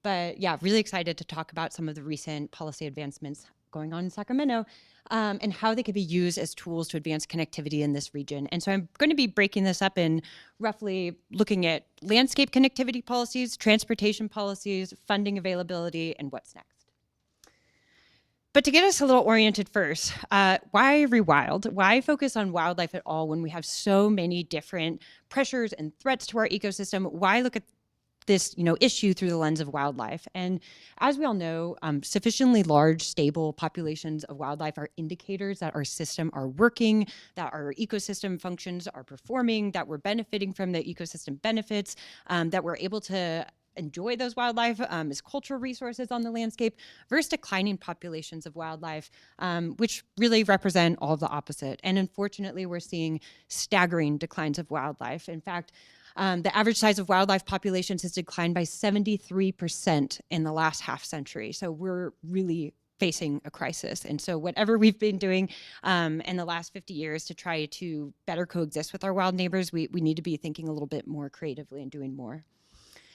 But yeah, really excited to talk about some of the recent policy advancements going on in Sacramento and how they could be used as tools to advance connectivity in this region. And so I'm going to be breaking this up in roughly looking at landscape connectivity policies, transportation policies, funding availability, and what's next. But to get us a little oriented first, why rewild? Why focus on wildlife at all when we have so many different pressures and threats to our ecosystem? Why look at this issue through the lens of wildlife? And as we all know, sufficiently large, stable populations of wildlife are indicators that our system are working, that our ecosystem functions are performing, that we're benefiting from the ecosystem benefits, that we're able to enjoy those wildlife as cultural resources on the landscape, versus declining populations of wildlife, which really represent all the opposite. And unfortunately, we're seeing staggering declines of wildlife. In fact, the average size of wildlife populations has declined by 73% in the last half century. So we're really facing a crisis. And so whatever we've been doing in the last 50 years to try to better coexist with our wild neighbors, we need to be thinking a little bit more creatively and doing more.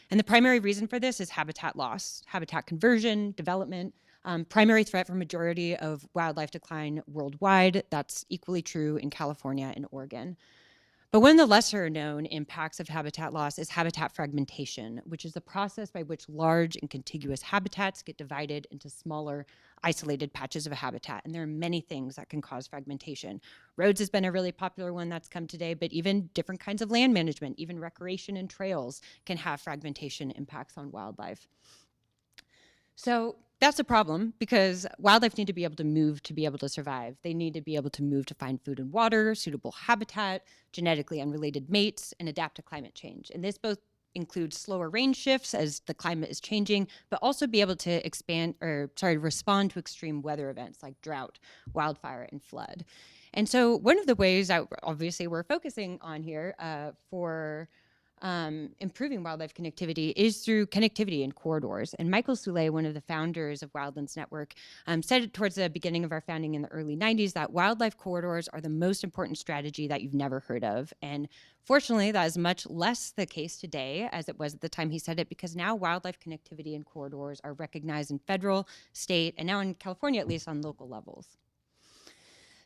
And the primary reason for this is habitat loss, habitat conversion, development, primary threat for majority of wildlife decline worldwide. That's equally true in California and Oregon. But one of the lesser known impacts of habitat loss is habitat fragmentation, which is the process by which large and contiguous habitats get divided into smaller, isolated patches of a habitat. And there are many things that can cause fragmentation. Roads has been a really popular one that's come today, but even different kinds of land management, even recreation and trails can have fragmentation impacts on wildlife. So that's a problem because wildlife need to be able to move to be able to survive. They need to be able to move to find food and water, suitable habitat, genetically unrelated mates, and adapt to climate change. And this both includes slower range shifts as the climate is changing, but also be able to respond to extreme weather events like drought, wildfire, and flood. And so one of the ways that obviously we're focusing on here for improving wildlife connectivity is through connectivity in corridors. And Michael Soule, one of the founders of Wildlands Network, said towards the beginning of our founding in the early 90s that wildlife corridors are the most important strategy that you've never heard of. And fortunately, that is much less the case today as it was at the time he said it, because now wildlife connectivity in corridors are recognized in federal, state, and now in California, at least on local levels.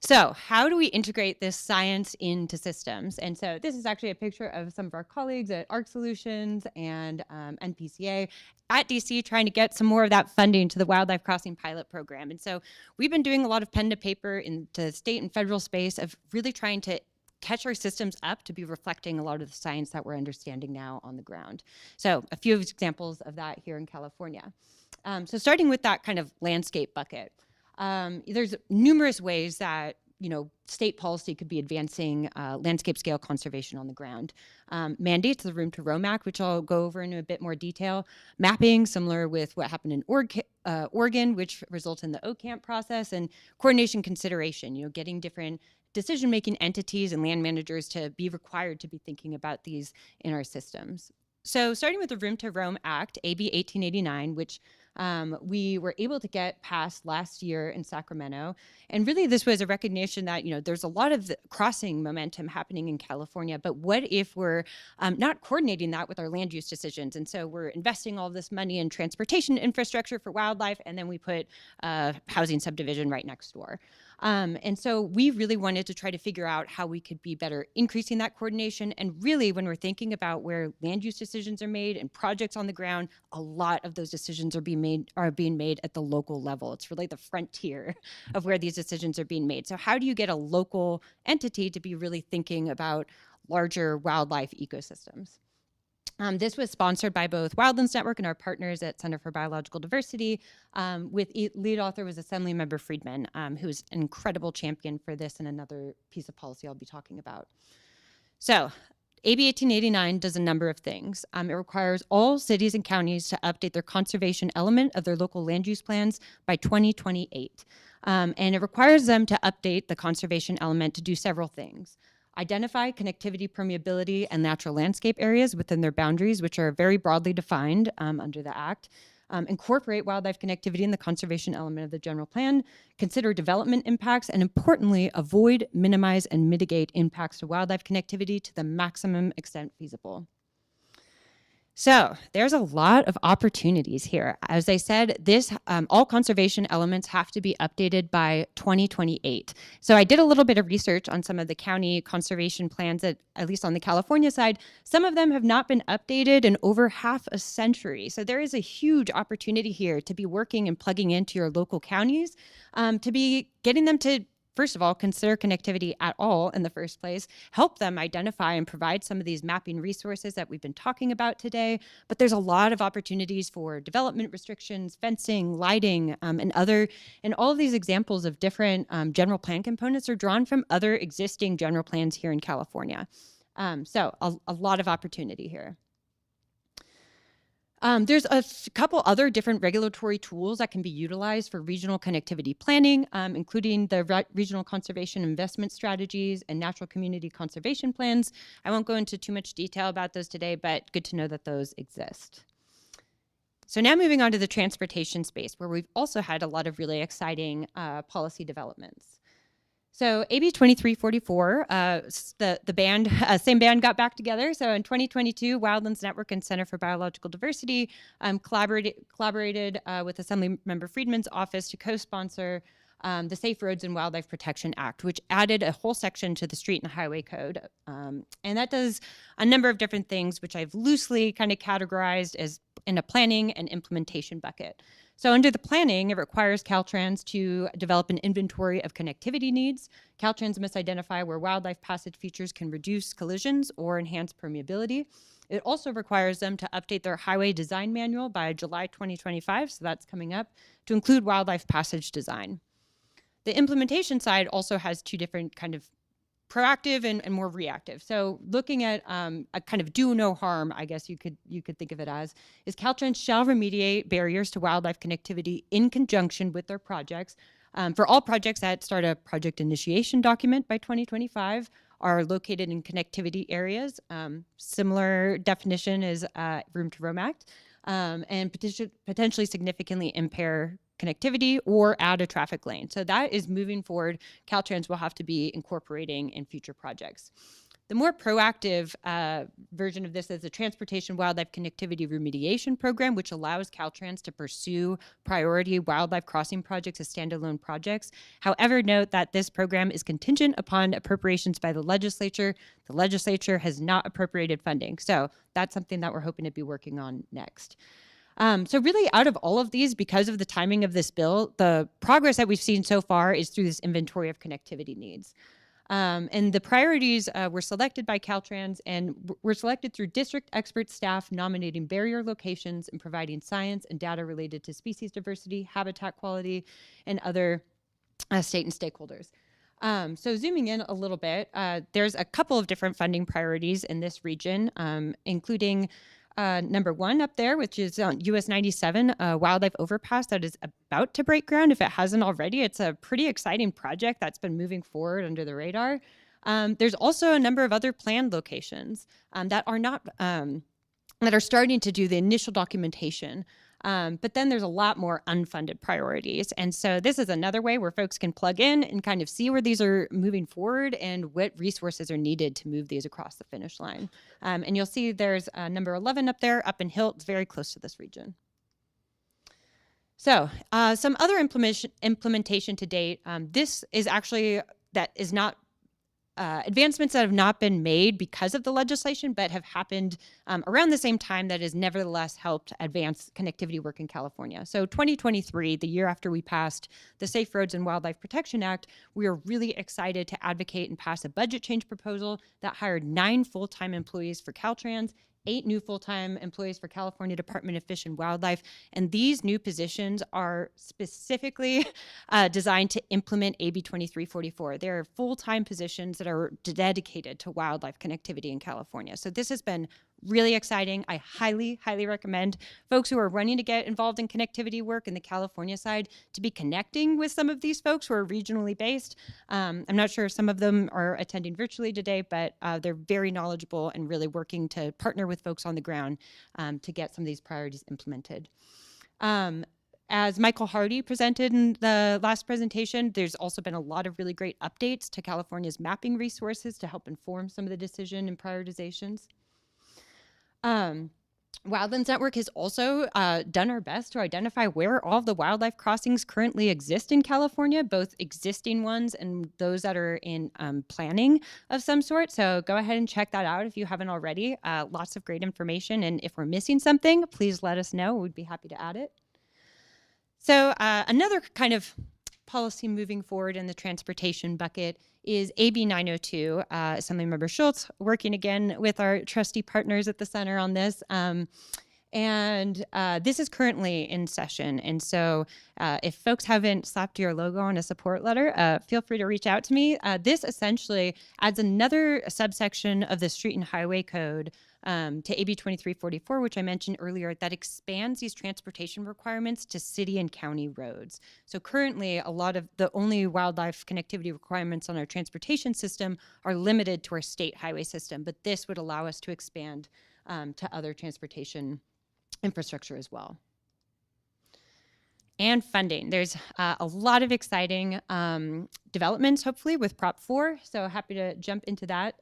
So how do we integrate this science into systems? And so this is actually a picture of some of our colleagues at ARC Solutions and NPCA at DC trying to get some more of that funding to the Wildlife Crossing pilot program. And so we've been doing a lot of pen to paper into state and federal space of really trying to catch our systems up to be reflecting a lot of the science that we're understanding now on the ground. So a few examples of that here in California. So starting with that kind of landscape bucket. There's numerous ways that state policy could be advancing landscape scale conservation on the ground. Mandates, the Room to Roam Act, which I'll go over in a bit more detail. Mapping, similar with what happened in Oregon, which results in the OCAMP process, and coordination consideration, getting different decision-making entities and land managers to be required to be thinking about these in our systems. So starting with the Room to Roam Act, AB 1889, which we were able to get passed last year in Sacramento. And really this was a recognition that, there's a lot of crossing momentum happening in California, but what if we're not coordinating that with our land use decisions? And so we're investing all this money in transportation infrastructure for wildlife, and then we put housing subdivision right next door. And so we really wanted to try to figure out how we could be better increasing that coordination. And really, when we're thinking about where land use decisions are made and projects on the ground, a lot of those decisions are being made at the local level. It's really the frontier of where these decisions are being made. So how do you get a local entity to be really thinking about larger wildlife ecosystems? This was sponsored by both Wildlands Network and our partners at Center for Biological Diversity. With lead author was Assemblymember Friedman, who's an incredible champion for this and another piece of policy I'll be talking about. So AB 1889 does a number of things. It requires all cities and counties to update their conservation element of their local land use plans by 2028. And it requires them to update the conservation element to do several things. Identify connectivity, permeability, and natural landscape areas within their boundaries, which are very broadly defined under the Act. Incorporate wildlife connectivity in the conservation element of the general plan. Consider development impacts, and importantly, avoid, minimize, and mitigate impacts to wildlife connectivity to the maximum extent feasible. So there's a lot of opportunities here. As I said, all conservation elements have to be updated by 2028. So I did a little bit of research on some of the county conservation plans, at least on the California side. Some of them have not been updated in over half a century. So there is a huge opportunity here to be working and plugging into your local counties, to be getting them to, first of all, consider connectivity at all in the first place, help them identify and provide some of these mapping resources that we've been talking about today. But there's a lot of opportunities for development restrictions, fencing, lighting, and all of these examples of different general plan components are drawn from other existing general plans here in California. So a lot of opportunity here. There's a couple other different regulatory tools that can be utilized for regional connectivity planning, including the regional conservation investment strategies and natural community conservation plans. I won't go into too much detail about those today, but good to know that those exist. So now moving on to the transportation space, where we've also had a lot of really exciting policy developments. So AB 2344, same band got back together. So in 2022, Wildlands Network and Center for Biological Diversity collaborated with Assemblymember Friedman's office to co-sponsor the Safe Roads and Wildlife Protection Act, which added a whole section to the Street and Highway Code. And that does a number of different things, which I've loosely kind of categorized as in a planning and implementation bucket. So under the planning, it requires Caltrans to develop an inventory of connectivity needs. Caltrans must identify where wildlife passage features can reduce collisions or enhance permeability. It also requires them to update their highway design manual by July 2025, so that's coming up, to include wildlife passage design. The implementation side also has two different kind of proactive and more reactive. So looking at a kind of do no harm, I guess you could think of it as, is Caltrans shall remediate barriers to wildlife connectivity in conjunction with their projects. For all projects that start a project initiation document by 2025 are located in connectivity areas. Similar definition is Room to Roam Act, and potentially significantly impair connectivity or add a traffic lane. So that is moving forward. Caltrans will have to be incorporating in future projects. The more proactive version of this is the Transportation Wildlife Connectivity Remediation Program, which allows Caltrans to pursue priority wildlife crossing projects as standalone projects. However, note that this program is contingent upon appropriations by the legislature. The legislature has not appropriated funding. So that's something that we're hoping to be working on next. So really out of all of these, because of the timing of this bill, the progress that we've seen so far is through this inventory of connectivity needs. And the priorities were selected by Caltrans and were selected through district expert staff nominating barrier locations and providing science and data related to species diversity, habitat quality, and other state and stakeholders. So zooming in a little bit, there's a couple of different funding priorities in this region, including number one up there, which is US 97 wildlife overpass that is about to break ground. If it hasn't already, it's a pretty exciting project that's been moving forward under the radar. There's also a number of other planned locations that are not that are starting to do the initial documentation. But then there's a lot more unfunded priorities. And so this is another way where folks can plug in and kind of see where these are moving forward and what resources are needed to move these across the finish line. And you'll see there's number 11 up there, up in Hilt. It's very close to this region. So some other implementation to date. This is actually, that is not advancements that have not been made because of the legislation, but have happened around the same time that has nevertheless helped advance connectivity work in California. So 2023, the year after we passed the Safe Roads and Wildlife Protection Act, we are really excited to advocate and pass a budget change proposal that hired 9 full-time employees for Caltrans, 8 new full-time employees for California Department of Fish and Wildlife. And these new positions are specifically designed to implement AB 2344. They're full-time positions that are dedicated to wildlife connectivity in California. So this has been really exciting. I highly, highly recommend folks who are running to get involved in connectivity work in the California side to be connecting with some of these folks who are regionally based. I'm not sure if some of them are attending virtually today, but they're very knowledgeable and really working to partner with folks on the ground to get some of these priorities implemented. As Michael Hardy presented in the last presentation, there's also been a lot of really great updates to California's mapping resources to help inform some of the decision and prioritizations. Wildlands Network has also done our best to identify where all the wildlife crossings currently exist in California, both existing ones and those that are in planning of some sort. So go ahead and check that out if you haven't already. Lots of great information. And if we're missing something, please let us know. We'd be happy to add it. So another kind of policy moving forward in the transportation bucket is AB 902. Assemblymember Schultz working again with our trustee partners at the center on this. This is currently in session. And so if folks haven't slapped your logo on a support letter, feel free to reach out to me. This essentially adds another subsection of the Street and Highway Code to AB 2344, which I mentioned earlier, that expands these transportation requirements to city and county roads. So currently, a lot of the only wildlife connectivity requirements on our transportation system are limited to our state highway system, but this would allow us to expand to other transportation infrastructure as well. And funding. There's a lot of exciting developments, hopefully, with Prop 4. So happy to jump into that.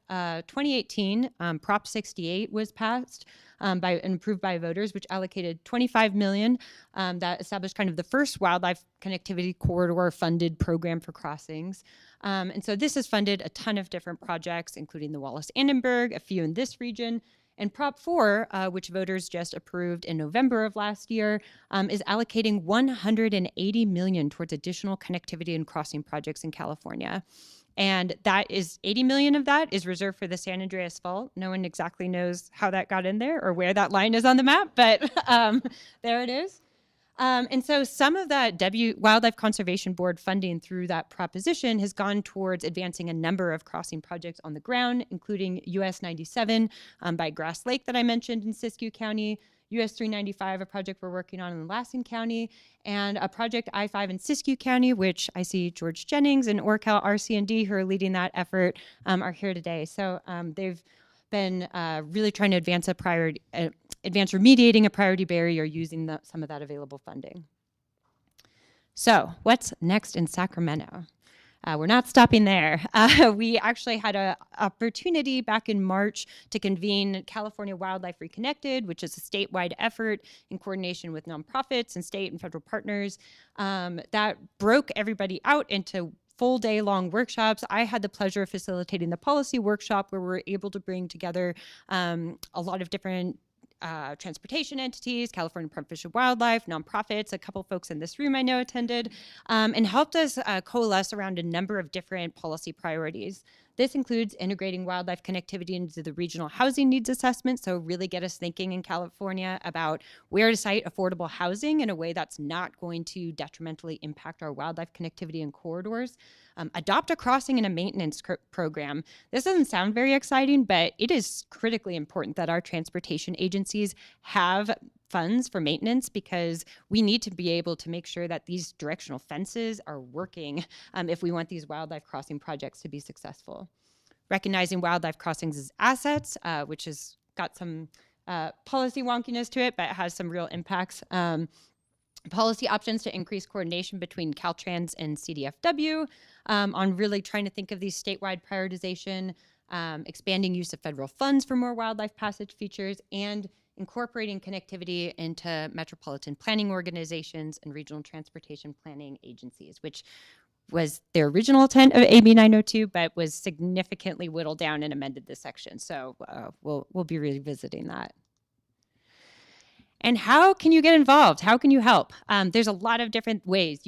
2018, Prop 68 was passed and approved by voters, which allocated $25 million that established kind of the first wildlife connectivity corridor funded program for crossings. And so this has funded a ton of different projects, including the Wallace-Annenberg, a few in this region. And Prop 4, which voters just approved in November of last year, is allocating $180 million towards additional connectivity and crossing projects in California. And that is $80 million of that is reserved for the San Andreas Fault. No one exactly knows how that got in there or where that line is on the map, but there it is. And so some of that Wildlife Conservation Board funding through that proposition has gone towards advancing a number of crossing projects on the ground, including US 97 by Grass Lake that I mentioned in Siskiyou County, US 395, a project we're working on in Lassen County, and a project I-5 in Siskiyou County, which I see George Jennings and Orcal RC&D, who are leading that effort, are here today. So they've been really trying to advance remediating a priority barrier using some of that available funding. So what's next in Sacramento? We're not stopping there. We actually had an opportunity back in March to convene California Wildlife Reconnected, which is a statewide effort in coordination with nonprofits and state and federal partners that broke everybody out into full day-long workshops. I had the pleasure of facilitating the policy workshop where we were able to bring together a lot of different transportation entities, California Department of Fish and Wildlife, nonprofits, a couple folks in this room I know attended, and helped us coalesce around a number of different policy priorities. This includes integrating wildlife connectivity into the regional housing needs assessment, so really get us thinking in California about where to site affordable housing in a way that's not going to detrimentally impact our wildlife connectivity and corridors. Adopt a crossing and a maintenance program. This doesn't sound very exciting, but it is critically important that our transportation agencies have funds for maintenance because we need to be able to make sure that these directional fences are working if we want these wildlife crossing projects to be successful. Recognizing wildlife crossings as assets, which has got some policy wonkiness to it, but it has some real impacts. Policy options to increase coordination between Caltrans and CDFW on really trying to think of these statewide prioritization, expanding use of federal funds for more wildlife passage features, and incorporating connectivity into metropolitan planning organizations and regional transportation planning agencies, which was the original intent of AB 902, but was significantly whittled down and amended this section. So we'll be revisiting that. And how can you get involved? How can you help? There's a lot of different ways,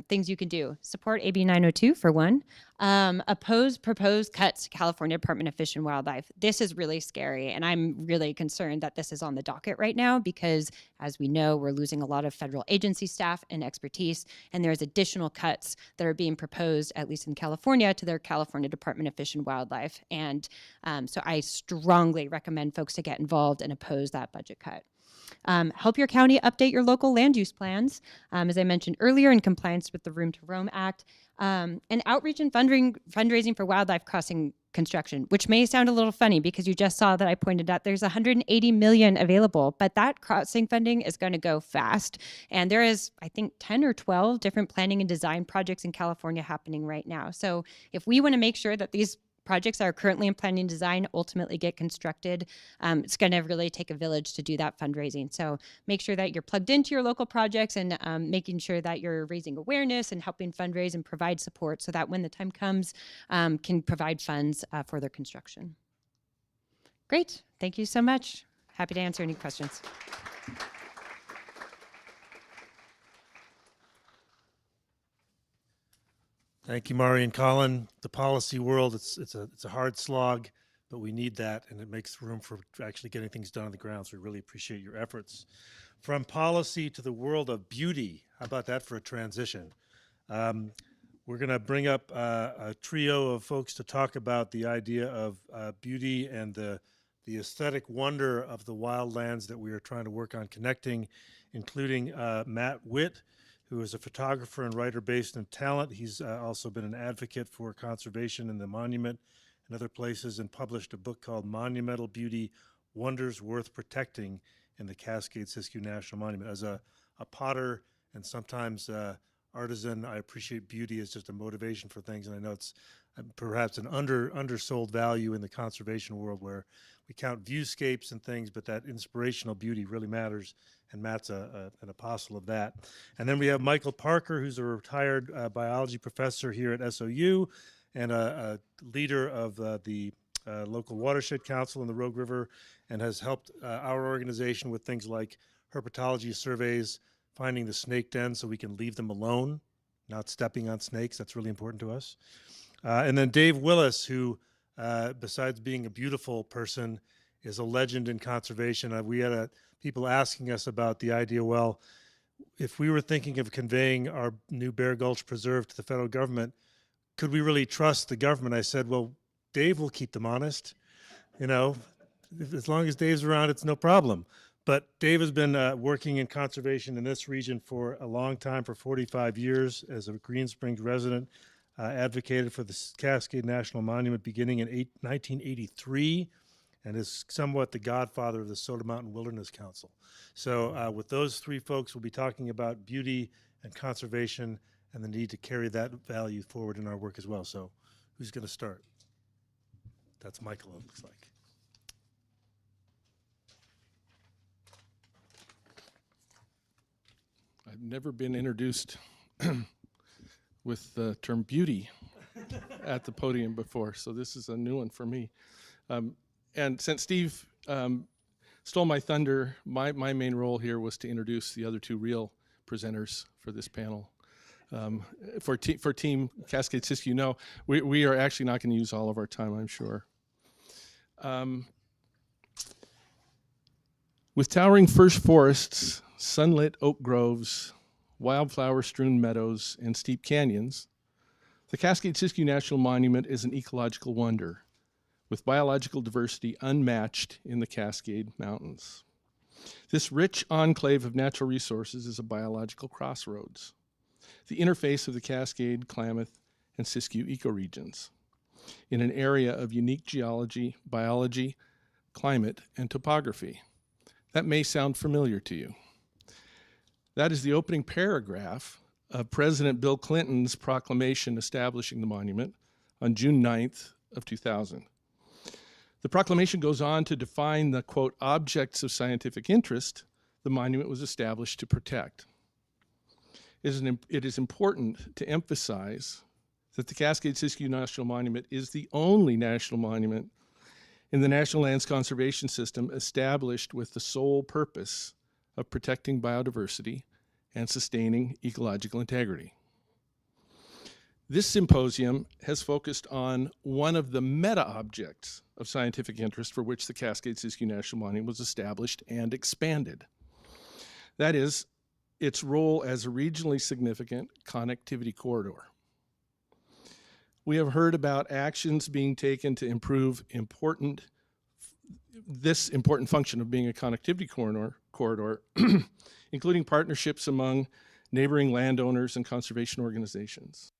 things you can do. Support AB 902 for one. Oppose proposed cuts to California Department of Fish and Wildlife. This is really scary, and I'm really concerned that this is on the docket right now because, as we know, we're losing a lot of federal agency staff and expertise, and there's additional cuts that are being proposed, at least in California, to their California Department of Fish and Wildlife. And so I strongly recommend folks to get involved and oppose that budget cut. Help your county update your local land use plans, as I mentioned earlier, in compliance with the Room to Roam Act, and outreach and fundraising for wildlife crossing construction, which may sound a little funny because you just saw that I pointed out there's $180 million available, but that crossing funding is going to go fast. And there is, I think, 10 or 12 different planning and design projects in California happening right now. So if we want to make sure that these projects that are currently in planning and design ultimately get constructed, it's going to really take a village to do that fundraising. So make sure that you're plugged into your local projects and making sure that you're raising awareness and helping fundraise and provide support so that when the time comes, can provide funds for their construction. Great. Thank you so much. Happy to answer any questions. Thank you, Mari and Colin. The policy world, it's a hard slog, but we need that, and it makes room for actually getting things done on the ground, so we really appreciate your efforts. From policy to the world of beauty, how about that for a transition? We're going to bring up a trio of folks to talk about the idea of beauty and the aesthetic wonder of the wildlands that we are trying to work on connecting, including Matt Witt, who is a photographer and writer based in Talent. He's also been an advocate for conservation in the monument and other places, and published a book called Monumental Beauty, Wonders Worth Protecting in the Cascade-Siskiyou National Monument. As a potter and sometimes artisan, I appreciate beauty as just a motivation for things, and I know it's perhaps an undersold value in the conservation world where we count viewscapes and things, but that inspirational beauty really matters, and Matt's an apostle of that. And then we have Michael Parker, who's a retired biology professor here at SOU and a leader of the local watershed council in the Rogue River, and has helped our organization with things like herpetology surveys, finding the snake den so we can leave them alone, not stepping on snakes. That's really important to us. And then Dave Willis, who, besides being a beautiful person, is a legend in conservation. We had people asking us about the idea, well, if we were thinking of conveying our new Bear Gulch Preserve to the federal government, could we really trust the government? I said, well, Dave will keep them honest. You know, as long as Dave's around, it's no problem. But Dave has been working in conservation in this region for a long time, for 45 years, as a Green Springs resident. Advocated for the Cascade National Monument beginning in 1983, and is somewhat the godfather of the Soda Mountain Wilderness Council. So with those three folks, we'll be talking about beauty and conservation and the need to carry that value forward in our work as well. So who's going to start? That's Michael, it looks like. I've never been introduced with the term beauty at the podium before, so this is a new one for me. And since Steve stole my thunder, my main role here was to introduce the other two real presenters for this panel. For Team Cascade-Siskiyou, no, we are actually not going to use all of our time, I'm sure. With towering first forests, sunlit oak groves, wildflower-strewn meadows, and steep canyons, the Cascade-Siskiyou National Monument is an ecological wonder, with biological diversity unmatched in the Cascade Mountains. This rich enclave of natural resources is a biological crossroads, the interface of the Cascade, Klamath, and Siskiyou ecoregions, in an area of unique geology, biology, climate, and topography. That may sound familiar to you. That is the opening paragraph of President Bill Clinton's proclamation establishing the monument on June 9th of 2000. The proclamation goes on to define the, quote, objects of scientific interest the monument was established to protect. It is important to emphasize that the Cascade-Siskiyou National Monument is the only national monument in the National Lands Conservation System established with the sole purpose of protecting biodiversity and sustaining ecological integrity. This symposium has focused on one of the meta-objects of scientific interest for which the Cascade-Siskiyou National Monument was established and expanded. That is, its role as a regionally significant connectivity corridor. We have heard about actions being taken to improve this important function of being a connectivity corridor, including partnerships among neighboring landowners and conservation organizations.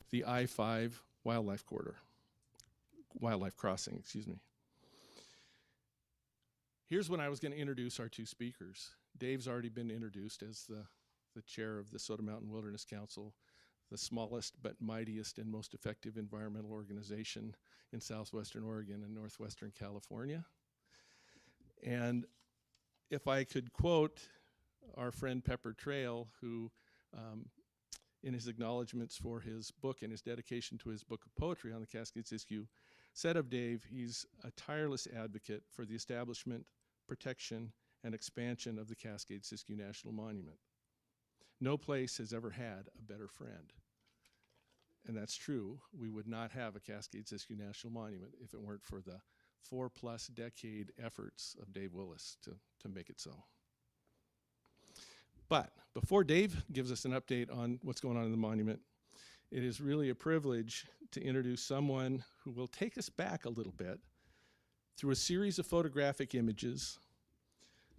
The I-5 wildlife crossing, excuse me. Here's when I was going to introduce our two speakers. Dave's already been introduced as the chair of the Soda Mountain Wilderness Council, the smallest but mightiest and most effective environmental organization in southwestern Oregon and northwestern California. And if I could quote our friend Pepper Trail, who in his acknowledgments for his book and his dedication to his book of poetry on the Cascade-Siskiyou, said of Dave, he's a tireless advocate for the establishment, protection, and expansion of the Cascade-Siskiyou National Monument. No place has ever had a better friend. And that's true. We would not have a Cascade-Siskiyou National Monument if it weren't for the 4+ decade efforts of Dave Willis to make it so. But before Dave gives us an update on what's going on in the monument, it is really a privilege to introduce someone who will take us back a little bit through a series of photographic images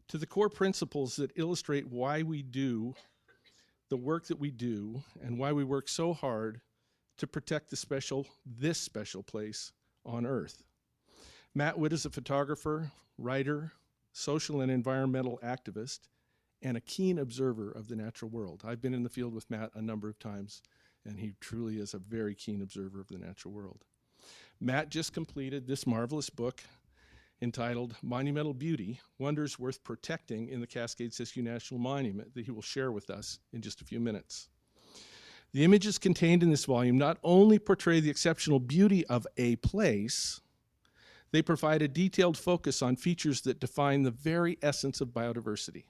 to the core principles that illustrate why we do the work that we do and why we work so hard to protect this special place on Earth. Matt Witt is a photographer, writer, social and environmental activist, and a keen observer of the natural world. I've been in the field with Matt a number of times, and he truly is a very keen observer of the natural world. Matt just completed this marvelous book entitled Monumental Beauty, Wonders Worth Protecting in the Cascade-Siskiyou National Monument, that he will share with us in just a few minutes. The images contained in this volume not only portray the exceptional beauty of a place, they provide a detailed focus on features that define the very essence of biodiversity.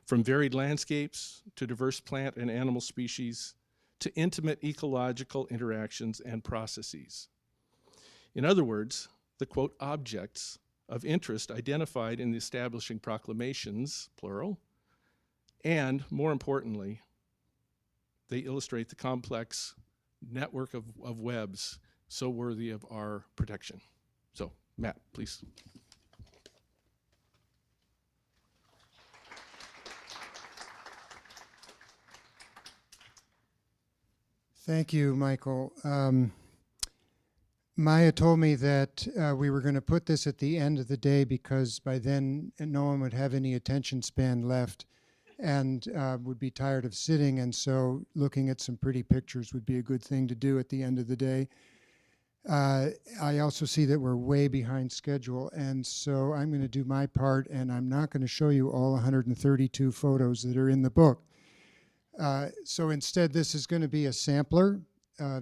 From varied landscapes to diverse plant and animal species to intimate ecological interactions and processes. In other words, the quote objects of interest identified in the establishing proclamations, plural, and more importantly, they illustrate the complex network of webs so worthy of our protection. So, Matt, please. Thank you, Michael. Maya told me that we were going to put this at the end of the day because by then no one would have any attention span left and would be tired of sitting, and so looking at some pretty pictures would be a good thing to do at the end of the day. I also see that we're way behind schedule, and so I'm going to do my part, and I'm not going to show you all 132 photos that are in the book. So instead, this is going to be a sampler,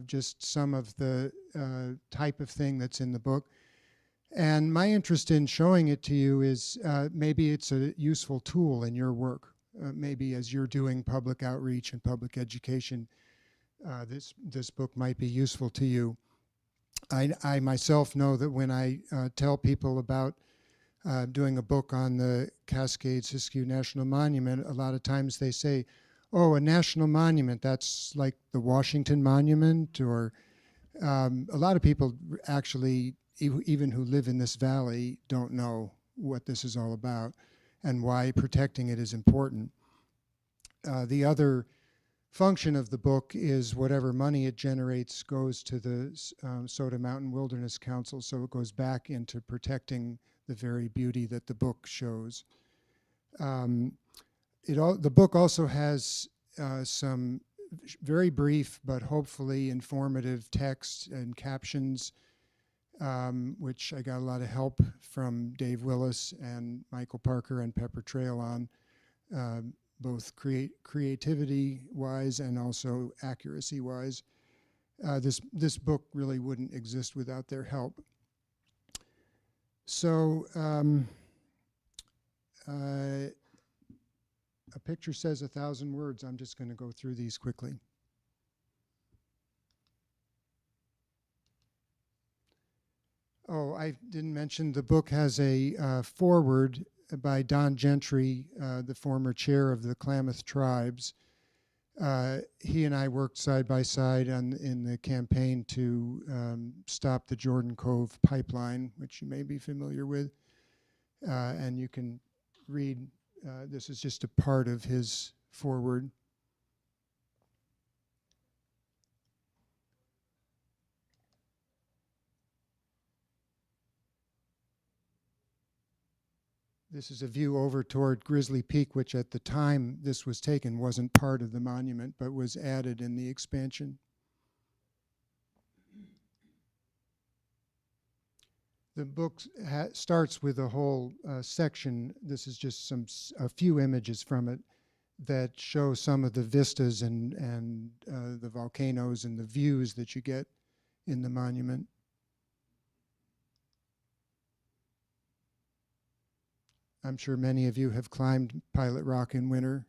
just some of the type of thing that's in the book. And my interest in showing it to you is maybe it's a useful tool in your work. Maybe as you're doing public outreach and public education, this book might be useful to you. I myself know that when I tell people about doing a book on the Cascade-Siskiyou National Monument, a lot of times they say, oh, a national monument, that's like the Washington Monument, or a lot of people actually, even who live in this valley, don't know what this is all about and why protecting it is important. The other function of the book is whatever money it generates goes to the Soda Mountain Wilderness Council, so it goes back into protecting the very beauty that the book shows. The book also has some very brief but hopefully informative text and captions, which I got a lot of help from Dave Willis and Michael Parker and Pepper Trail on, both creativity-wise and also accuracy-wise. This book really wouldn't exist without their help. So a picture says 1,000 words. I'm just going to go through these quickly. Oh, I didn't mention the book has a foreword by Don Gentry, the former chair of the Klamath tribes. He and I worked side by side in the campaign to stop the Jordan Cove pipeline, which you may be familiar with. And you can read, this is just a part of his foreword. This is a view over toward Grizzly Peak, which at the time this was taken wasn't part of the monument, but was added in the expansion. The book starts with a whole section. This is just a few images from it that show some of the vistas and the volcanoes and the views that you get in the monument. I'm sure many of you have climbed Pilot Rock in winter.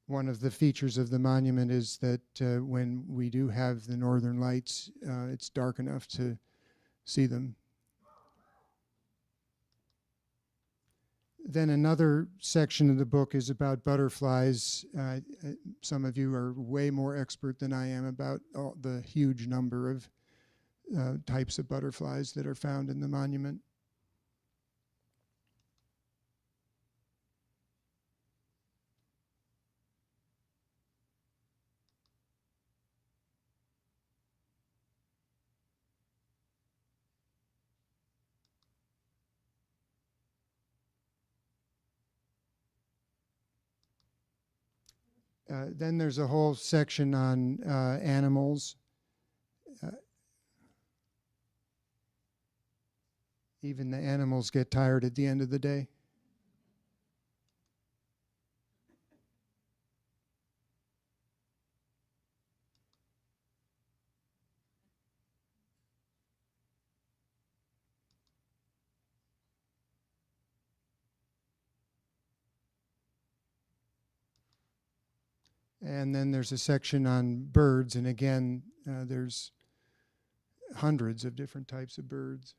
One of the features of the monument is that when we do have the northern lights, it's dark enough to see them. Then another section of the book is about butterflies. Some of you are way more expert than I am about the huge number of types of butterflies that are found in the monument. Then there's a whole section on animals. Even the animals get tired at the end of the day. And then there's a section on birds, and again, there's hundreds of different types of birds.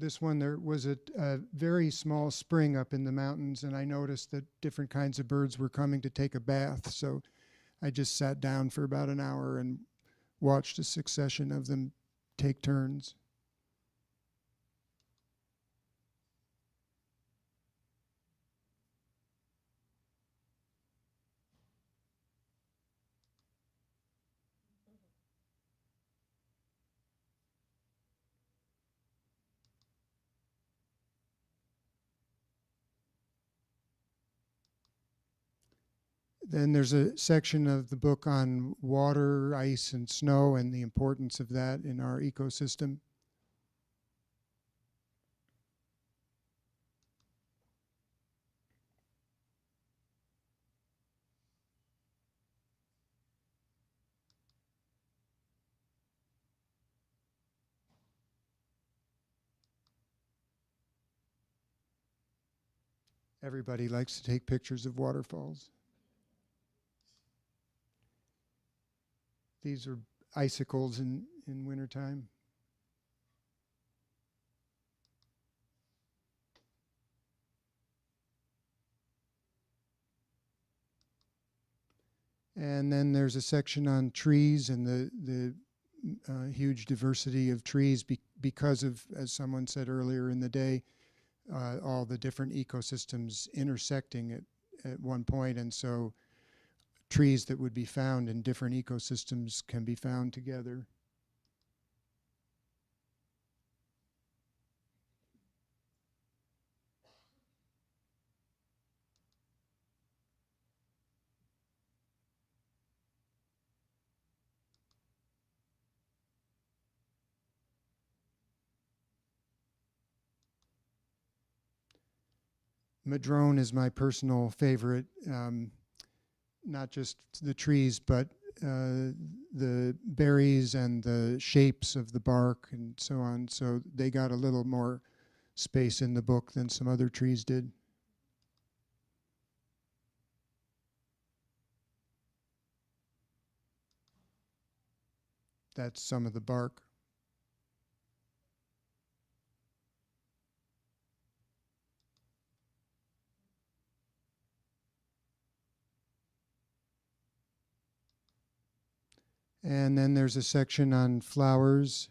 This one, there was a very small spring up in the mountains, and I noticed that different kinds of birds were coming to take a bath, so I just sat down for about an hour and watched a succession of them take turns. Then there's a section of the book on water, ice, and snow and the importance of that in our ecosystem. Everybody likes to take pictures of waterfalls. These are icicles in wintertime. And then there's a section on trees and the huge diversity of trees because of, as someone said earlier in the day, all the different ecosystems intersecting at one point, and so trees that would be found in different ecosystems can be found together. Madrone is my personal favorite, not just the trees, but the berries and the shapes of the bark and so on. So they got a little more space in the book than some other trees did. That's some of the bark. And then there's a section on flowers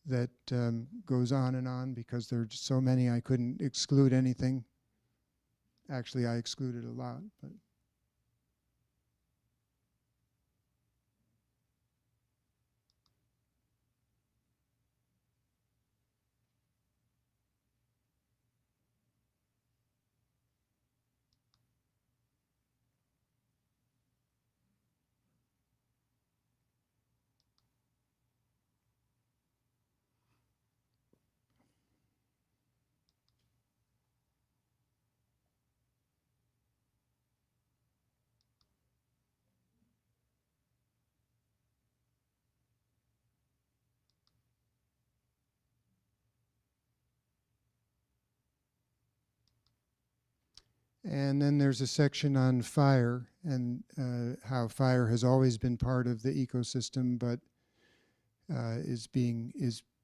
that goes on and on because there are just so many I couldn't exclude anything. Actually, I excluded a lot, but and then there's a section on fire and how fire has always been part of the ecosystem, but is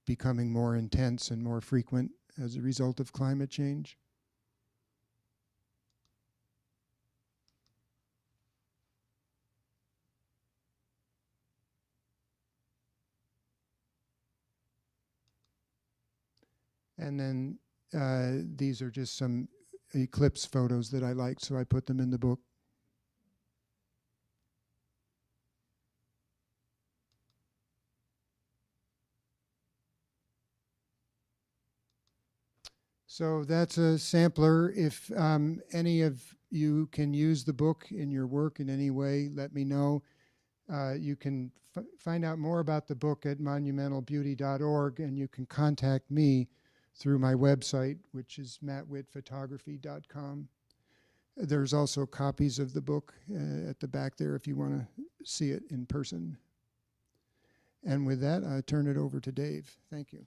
becoming more intense and more frequent as a result of climate change. And then these are just some eclipse photos that I like, so I put them in the book. So that's a sampler. If any of you can use the book in your work in any way, let me know. You can find out more about the book at monumentalbeauty.org, and you can contact me through my website, which is mattwittphotography.com. There's also copies of the book at the back there if you want to see it in person. And with that, I turn it over to Dave. Thank you.